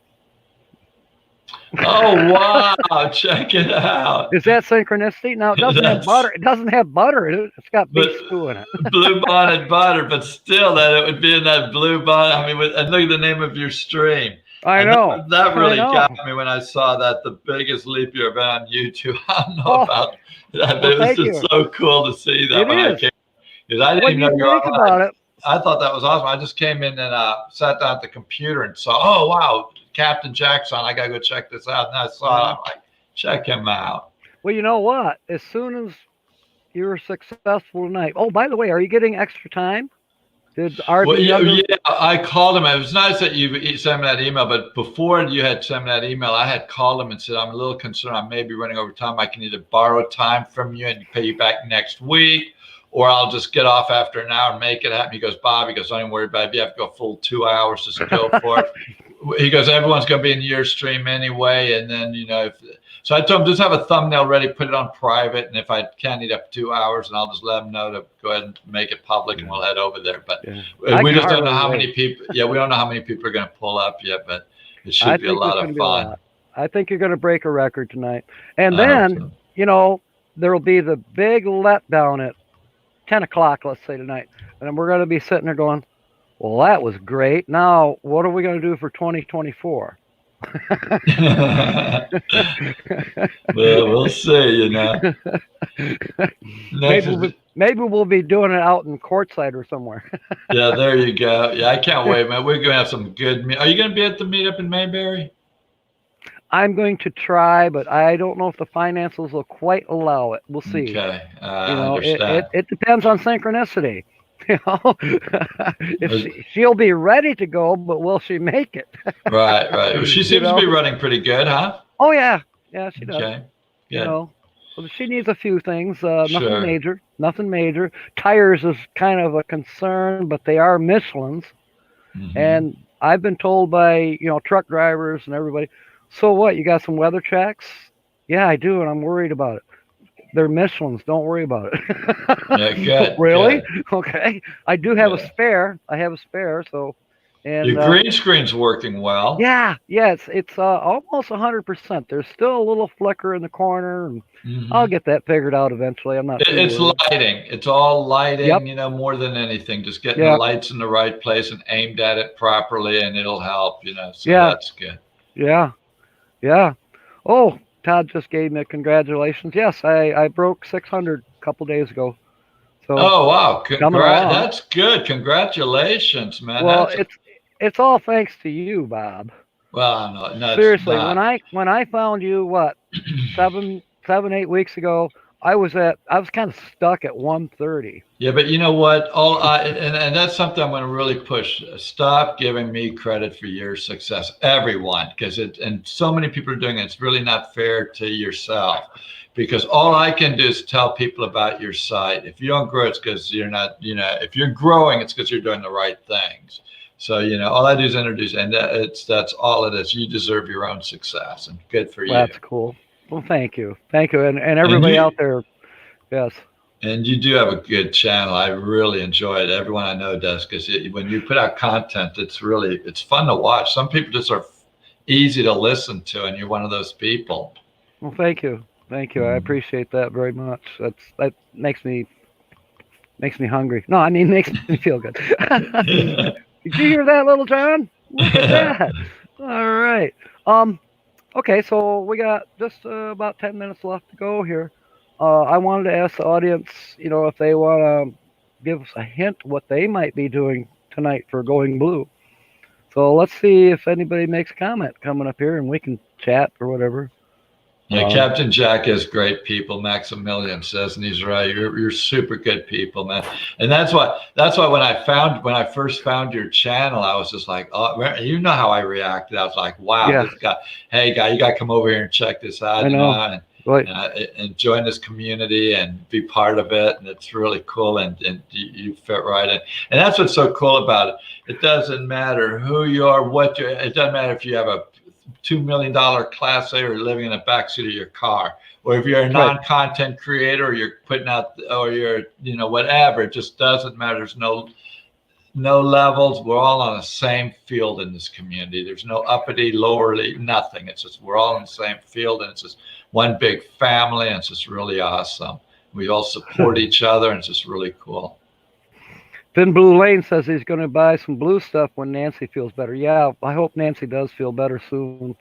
Oh, wow. Check it out. Is that synchronicity? Now, it doesn't have butter. It doesn't have butter in it. It's got beef But- stew in it. Blue bonnet butter, but still that it would be in that blue bonnet. I mean, and look at the name of your stream. I And know. That really I know. got me when I saw that, the biggest leap year event on YouTube. I don't know Oh, about that. well, It was thank just you. so cool to see that It when I is. came. Because I didn't What do even you know you were think online. about it? I thought that was awesome. I just came in and sat down at the computer and saw, oh, wow, Captain Jack's on. I got to go check this out. And I saw it. I'm like, check him out. Well, you know what? As soon as you're successful tonight. Oh, by the way, are you getting extra time? Did RB Well, yeah, Younger- I called him. It was nice that you sent me that email, but before you had sent me that email, I had called him and said, I'm a little concerned. I may be running over time. I can either borrow time from you and pay you back next week, or I'll just get off after an hour and make it happen. He goes, Bob, don't even worry about it. If you have to go full 2 hours, just go for it. He goes, everyone's going to be in your stream anyway. And then, so I told him, just have a thumbnail ready, put it on private. And if I can't eat up 2 hours, and I'll just let him know to go ahead and make it public and we'll head over there. But Yeah. we I just can don't know how hardly many people. Yeah, we don't know how many people are going to pull up yet, but it should I be a think lot there's of gonna be a fun. lot. I think you're going to break a record tonight. And I hope then, so. there will be the big letdown at 10 o'clock, let's say tonight. And then we're going to be sitting there going, well, that was great. Now, what are we going to do for 2024? Well, we'll see, Next Maybe we'll be doing it out in courtside or somewhere. yeah, there you go. Yeah, I can't wait, man. We're going to have some good. Are you going to be at the meetup in Mayberry? I'm going to try, but I don't know if the finances will quite allow it. We'll see. Okay, I You know, understand. it depends on synchronicity. If she'll be ready to go, but will she make it? Right. Well, she seems to be running pretty good, huh? Oh yeah, she does. Okay. You Good. know, well, she needs a few things. Nothing Sure. major. Nothing major. Tires is kind of a concern, but they are Michelin's, Mhm. and I've been told by truck drivers and everybody. So what? You got some weather checks? Yeah, I do, and I'm worried about it. They're Michelin's. Don't worry about it. Yeah, good, Really? good. Okay. I do have Yeah. a spare. I have a spare. So, and Your green screen's working well. yeah, it's almost 100%. There's still a little flicker in the corner, and Mhm. I'll get that figured out eventually. I'm not. too It's worried. lighting. It's all lighting, Yep. more than anything. Just getting Yeah. the lights in the right place and aimed at it properly, and it'll help, So Yeah. that's good. Yeah. Oh, Todd just gave me a congratulations. Yes, I broke 600 a couple days ago. So Oh, wow. Coming along. That's good. Congratulations, man. well, That's- it's all thanks to you, Bob. well, no, it's Seriously, not. when I found you, what, 8 weeks ago, I was kind of stuck at 130. Yeah, but you know what? And that's something I'm going to really push. Stop giving me credit for your success, everyone, because and so many people are doing it. It's really not fair to yourself, because all I can do is tell people about your site. If you don't grow, it's because you're not. If you're growing, it's because you're doing the right things. So all I do is introduce, and that's all it is. You deserve your own success, and good for you. That's cool. Well, thank you, and everybody out there. Yes. And you do have a good channel. I really enjoy it. Everyone I know does, because when you put out content, it's fun to watch. Some people just are easy to listen to, and you're one of those people. Well, thank you. I appreciate that very much. That makes me hungry. No, I mean makes me feel good. Did you hear that, Little John? Look at that. All right. Okay, so we got just about 10 minutes left to go here. I wanted to ask the audience, if they want to give us a hint what they might be doing tonight for Going Blue. So let's see if anybody makes a comment coming up here, and we can chat or whatever. Yeah, Captain Jack has great people. Maximilian says, and he's right. You're super good people, man. And that's why when I first found your channel, I was just like, oh, you know how I reacted. I was like, wow, Yeah. this guy, hey guy, you got to come over here and check this out. I know. Right. and join this community and be part of it. And it's really cool. And you fit right in. And that's what's so cool about it. It doesn't matter who you are, it doesn't matter if you have a $2 million Class A or living in the backseat of your car, or if you're a non-content creator, or you're putting out, or you're, whatever. It just doesn't matter. There's no levels. We're all on the same field in this community. There's no uppity, lowerly, nothing. It's just we're all in the same field, and it's just one big family, and it's just really awesome. We all support each other, and it's just really cool. Finn Blue Lane says he's going to buy some blue stuff when Nancy feels better. Yeah, I hope Nancy does feel better soon.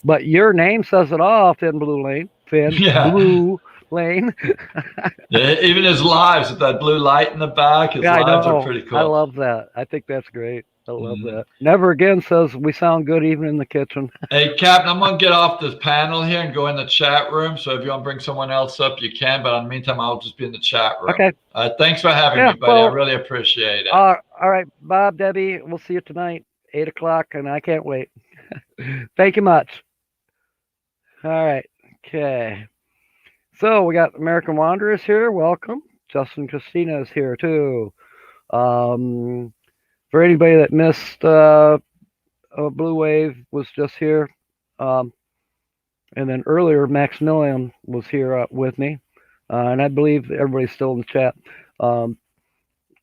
But your name says it all, Finn Blue Lane. Finn Blue Lane. Yeah, even his lives with that blue light in the back, his lives are pretty cool. I love that. I think that's great. I love that. Never Again says we sound good even in the kitchen. Hey, Captain, I'm going to get off this panel here and go in the chat room. So if you want to bring someone else up, you can. But in the meantime, I'll just be in the chat room. Okay. Thanks for having me, buddy. I really appreciate it. All right, Bob, Debbie, we'll see you tonight, 8 o'clock, and I can't wait. Thank you much. All right. Okay. So we got American Wanderers here. Welcome. Justin Christina is here too. For anybody that missed, Blue Wave was just here. And then earlier, Maximilian was here with me. And I believe everybody's still in the chat.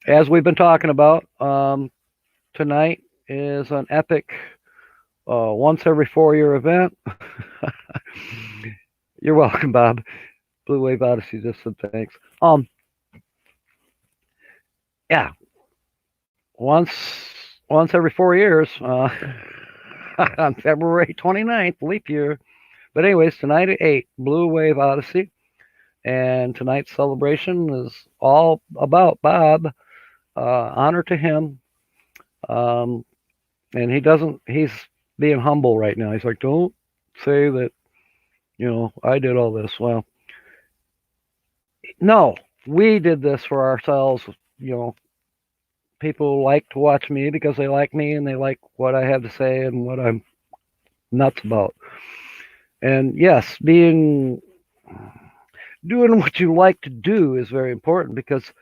As we've been talking about, tonight is an epic once every 4-year event. You're welcome, Bob. Blue Wave Odyssey just said thanks. Yeah. Once every 4 years, on February 29th, leap year. But anyways, tonight at 8, Blue Wave Odyssey. And tonight's celebration is all about Bob. Honor to him. And he's being humble right now. He's like, don't say that, I did all this. Well, no, we did this for ourselves. People like to watch me because they like me and they like what I have to say and what I'm nuts about. And yes, doing what you like to do is very important because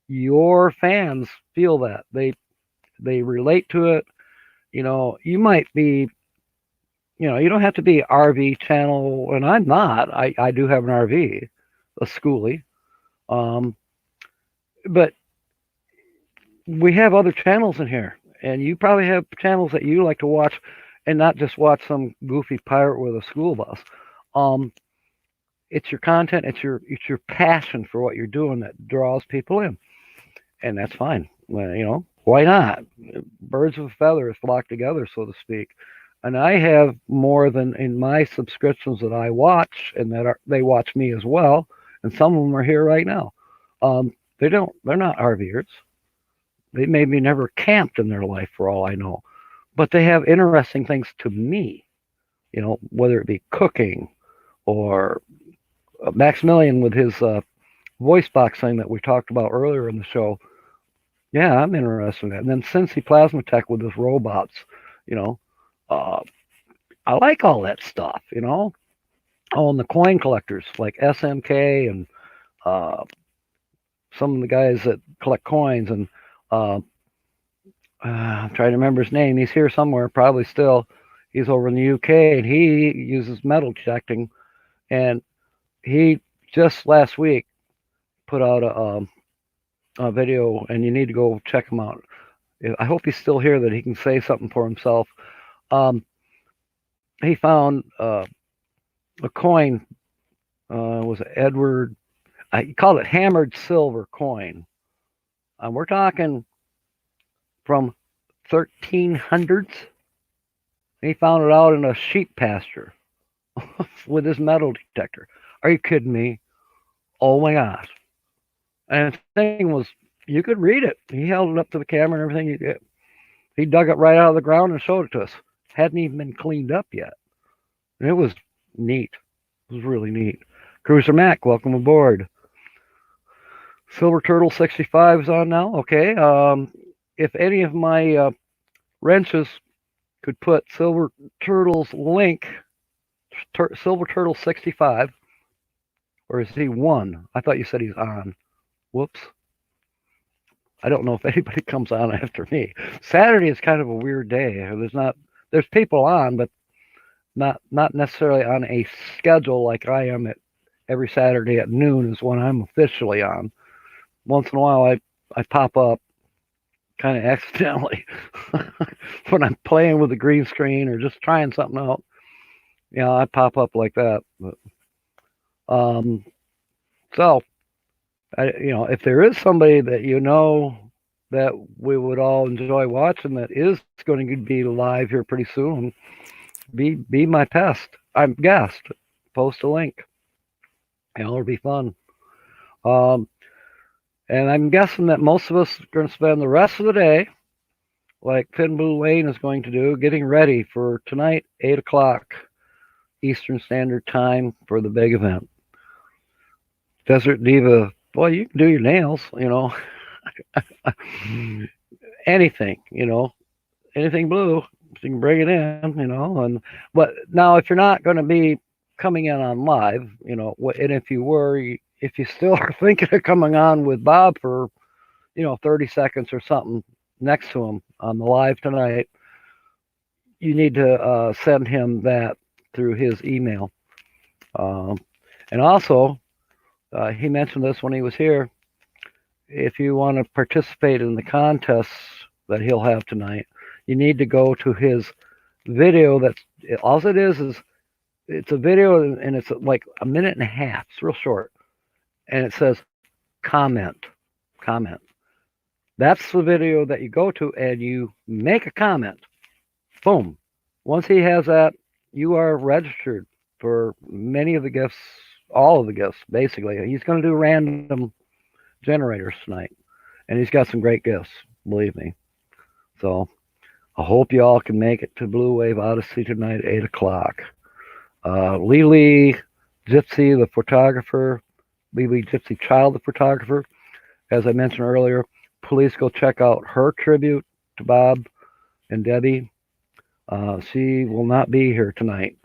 your fans feel that. They relate to it. You might be, you don't have to be RV channel, and I'm not. I do have an RV, a schoolie. But we have other channels in here, and you probably have channels that you like to watch and not just watch some goofy pirate with a school bus. It's your content, it's your passion for what you're doing that draws people in, and that's fine. Well, why not? Birds of a feather flock together, so to speak. And I have more than in my subscriptions that I watch, and they watch me as well. And some of them are here right now. They're not RVers. They maybe never camped in their life for all I know, but they have interesting things to me, whether it be cooking or Maximilian with his voice box thing that we talked about earlier in the show. Yeah, I'm interested in that. And then Cincy Plasma Tech with his robots, I like all that stuff, Oh, and the coin collectors like SMK and some of the guys that collect coins, and I'm trying to remember his name. He's here somewhere, probably still. He's over in the UK, and he uses metal detecting. And he just last week put out a video, and you need to go check him out. I hope he's still here that he can say something for himself. He found a coin. Was it Edward? He called it hammered silver coin. We're talking from 1300s. He found it out in a sheep pasture with his metal detector. Are you kidding me? Oh my gosh. And the thing was, you could read it. He held it up to the camera and everything. He dug it right out of the ground and showed it to us. Hadn't even been cleaned up yet. And it was neat. It was really neat. Cruiser Mac, welcome aboard. Silver Turtle 65 is on now. Okay. If any of my wrenches could put Silver Turtle's link Silver Turtle 65, or is he 1? I thought you said he's on. Whoops. I don't know if anybody comes on after me. Saturday is kind of a weird day. There's people on, but not necessarily on a schedule like I am at every Saturday at noon is when I'm officially on. Once in a while I pop up kind of accidentally when I'm playing with the green screen or just trying something out. I pop up like that. But so if there is somebody that that we would all enjoy watching that is going to be live here pretty soon, be my guest. Post a link. It'll be fun. And I'm guessing that most of us are going to spend the rest of the day, like Finn Blue Wayne is going to do, getting ready for tonight, 8 o'clock Eastern Standard Time for the big event. Desert Diva, boy, you can do your nails, anything, anything blue, you can bring it in, but now if you're not going to be coming in on live, and if you still are thinking of coming on with Bob for, 30 seconds or something next to him on the live tonight, you need to send him that through his email. And also, he mentioned this when he was here. If you want to participate in the contests that he'll have tonight, you need to go to his video. All it is it's a video and it's like a minute and a half. It's real short. And it says comment. That's the video that you go to and you make a comment. Boom. Once he has that, you are registered for many of the gifts, all of the gifts, basically. He's going to do random generators tonight. And he's got some great gifts, believe me. So I hope you all can make it to Blue Wave Odyssey tonight at 8 o'clock. Lily Gypsy, the photographer, Lily Gypsy Child, the photographer, as I mentioned earlier, please go check out her tribute to Bob and Debbie. She will not be here tonight.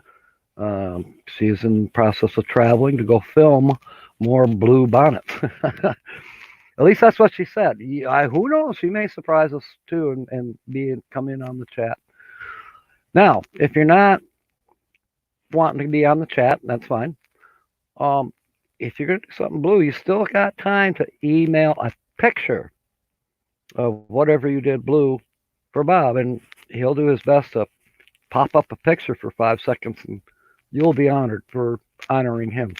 She's in the process of traveling to go film more blue bonnets. At least that's what she said. Who knows? She may surprise us too and come in on the chat. Now, if you're not wanting to be on the chat, that's fine. If you're going to do something blue, you still got time to email a picture of whatever you did blue for Bob, and he'll do his best to pop up a picture for 5 seconds, and you'll be honored for honoring him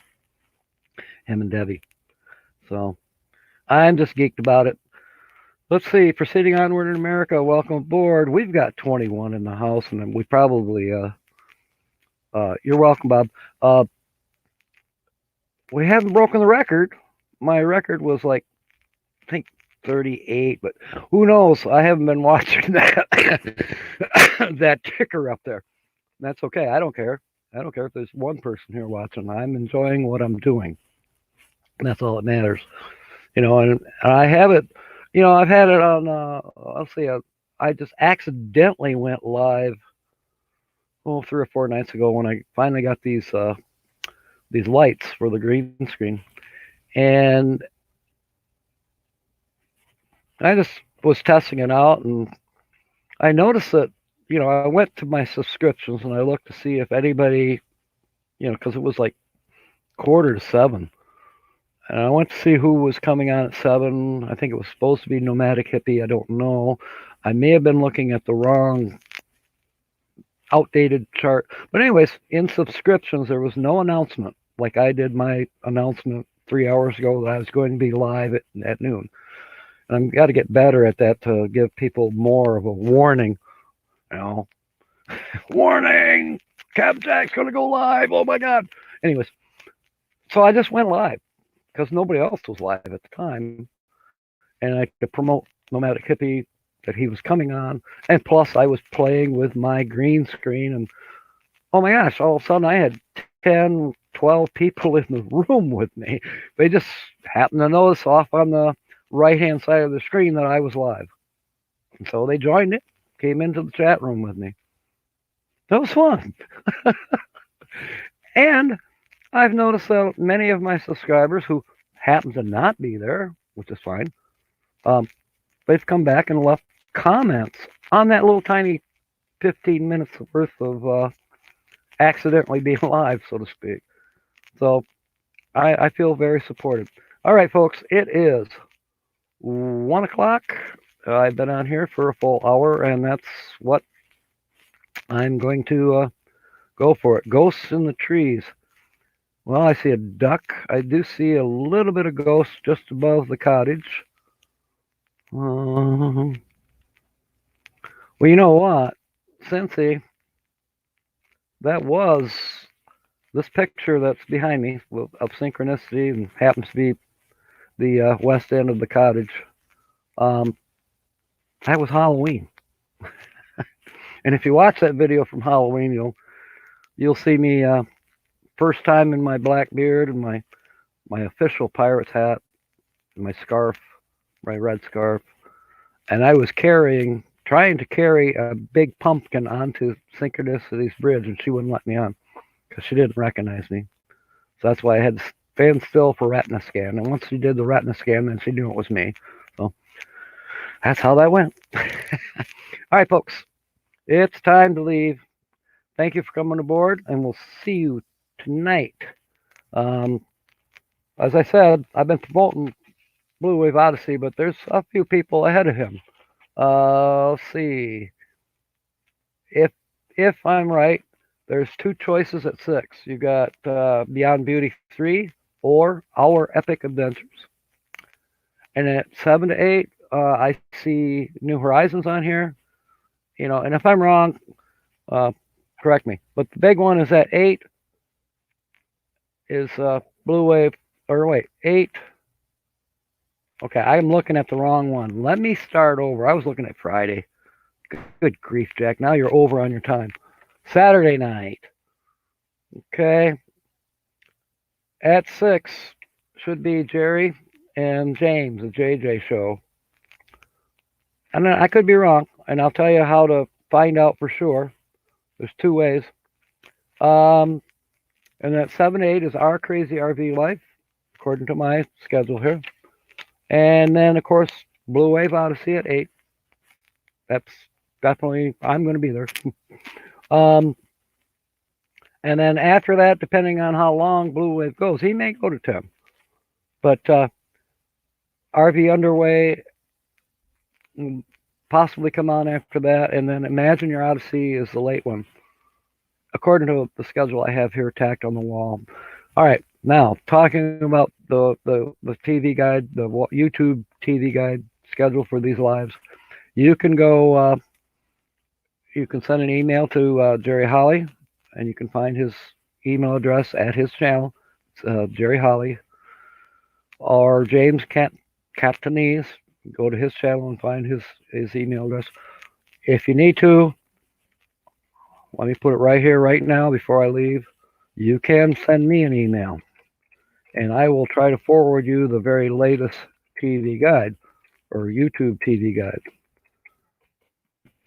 and Debbie. So I'm just geeked about it. Let's see, proceeding onward in America, welcome aboard. We've got 21 in the house, and we probably, you're welcome, Bob. We haven't broken the record. My record was like, I think 38, but who knows? I haven't been watching that that ticker up there. That's okay. I don't care. I don't care if there's one person here watching. I'm enjoying what I'm doing. That's all that matters. And I have it, I've had it on, let's see, I just accidentally went live, 3 or 4 nights ago when I finally got these lights for the green screen. And I just was testing it out, and I noticed that, I went to my subscriptions and I looked to see if anybody, because it was like 6:45. And I went to see who was coming on at 7. I think it was supposed to be Nomadic Hippie. I don't know. I may have been looking at the wrong outdated chart. But anyways, in subscriptions, there was no announcement. Like I did my announcement 3 hours ago that I was going to be live at noon. And I've got to get better at that to give people more of a warning. Warning! Cab Jack's going to go live. Oh, my God. Anyways, so I just went live because nobody else was live at the time. And I could promote Nomadic Hippie that he was coming on. And plus, I was playing with my green screen. And, oh, my gosh, all of a sudden I had 10, 12 people in the room with me. They just happened to notice off on the right-hand side of the screen that I was live. And so they joined it, came into the chat room with me. That was fun. And I've noticed that many of my subscribers who happen to not be there, which is fine, they've come back and left comments on that little tiny 15 minutes worth of accidentally being live, so to speak. So I feel very supported. All right, folks, it is 1 o'clock. I've been on here for a full hour, and that's what I'm going to go for it. Ghosts in the trees. Well, I see a duck. I do see a little bit of ghost just above the cottage. Well, you know what, Cincy, that was this picture that's behind me of synchronicity and happens to be the west end of the cottage. That was Halloween. And if you watch that video from Halloween, you'll see me first time in my black beard and my official pirate's hat, and my scarf, my red scarf, and I was trying to carry a big pumpkin onto Synchronicity's bridge, and she wouldn't let me on because she didn't recognize me. So that's why I had to stand still for retina scan. And once she did the retina scan, then she knew it was me. So that's how that went. All right, folks, it's time to leave. Thank you for coming aboard, and we'll see you tonight. As I said, I've been promoting Blue Wave Odyssey, but there's a few people ahead of him. Let's see. If I'm right, there's two choices at 6. You got Beyond Beauty 3 or Our Epic Adventures. And at 7 to 8, I see New Horizons on here. And if I'm wrong, correct me. But the big one is at 8 is Blue Wave, or wait, 8. Okay, I'm looking at the wrong one. Let me start over. I was looking at Friday. Good grief, Jack. Now you're over on your time. Saturday night. Okay. At 6 should be Jerry and James, the JJ show. And I could be wrong, and I'll tell you how to find out for sure. There's 2 ways. And at 7 to 8 is Our Crazy RV Life, according to my schedule here. And then, of course, Blue Wave Odyssey at 8. That's definitely, I'm going to be there. And then after that, depending on how long Blue Wave goes, he may go to 10. But RV Underway will possibly come on after that. And then Imagine Your Odyssey is the late one, according to the schedule I have here tacked on the wall. All right. Now, talking about the TV guide, the YouTube TV guide schedule for these lives, you can go, you can send an email to Jerry Holly, and you can find his email address at his channel. It's Jerry Holly. Or James Catanese. Go to his channel and find his email address. If you need to, let me put it right here, right now, before I leave. You can send me an email, and I will try to forward you the very latest TV guide or YouTube TV guide.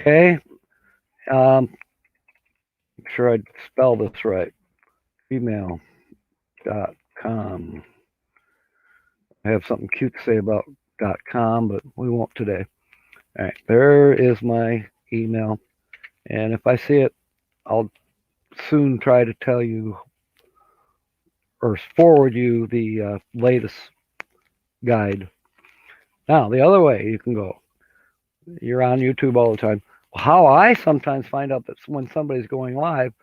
Okay. Make sure I spell this right. Gmail.com. I have something cute to say about .com, but we won't today. All right. There is my email. And if I see it, I'll soon try to tell you or forward you the latest guide. Now, the other way you can go, you're on YouTube all the time. How I sometimes find out that when somebody's going live,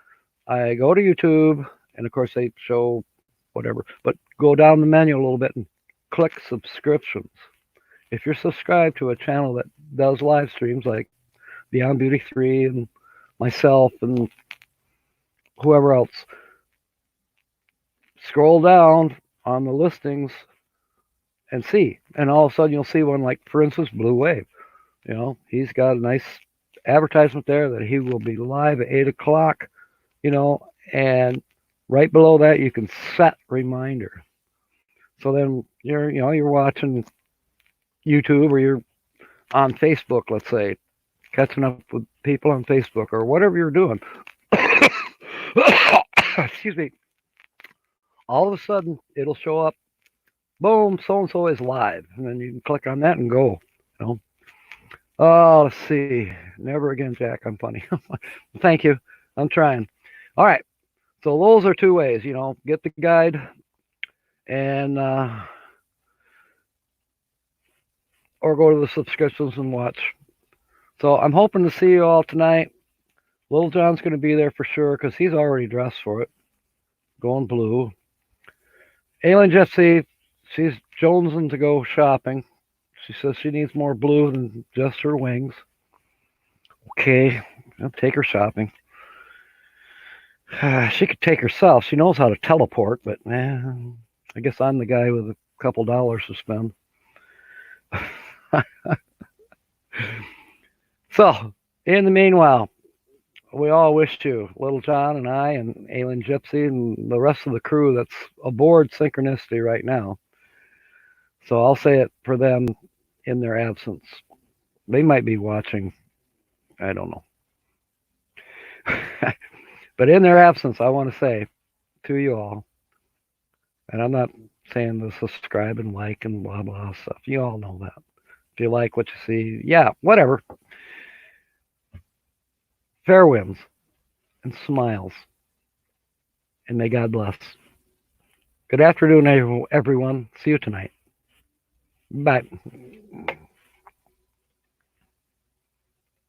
I go to YouTube, and of course they show whatever, but go down the menu a little bit and click subscriptions. If you're subscribed to a channel that does live streams like Beyond Beauty 3 and myself and whoever else, scroll down on the listings and see. And all of a sudden you'll see one like, for instance, Blue Wave. He's got a nice advertisement there that he will be live at 8 o'clock, and right below that you can set reminder. So then you're watching YouTube or you're on Facebook, let's say, catching up with people on Facebook or whatever you're doing. Excuse me. all of a sudden it'll show up. Boom, so and so is live, and then you can click on that and go. You know. Oh, let's see. Never again, Jack. I'm funny. Thank you. I'm trying. All right. So those are two ways. You know, get the guide and or go to the subscriptions and watch. So I'm hoping to see you all tonight. Little John's going to be there for sure because he's already dressed for it. Going blue. Aileen Gypsy, she's jonesing to go shopping. She says she needs more blue than just her wings. Okay, I'll take her shopping. She could take herself. She knows how to teleport, but I guess I'm the guy with a couple dollars to spend. So, in the meanwhile, we all wish you, Little John and I and Aileen Gypsy and the rest of the crew that's aboard Synchronicity right now. So I'll say it for them in their absence. They might be watching. I don't know. But in their absence, I want to say to you all, and I'm not saying to subscribe and like and blah, blah stuff. You all know that. If you like what you see, yeah, whatever. Fair winds and smiles. And may God bless. Good afternoon, everyone. See you tonight. Bye.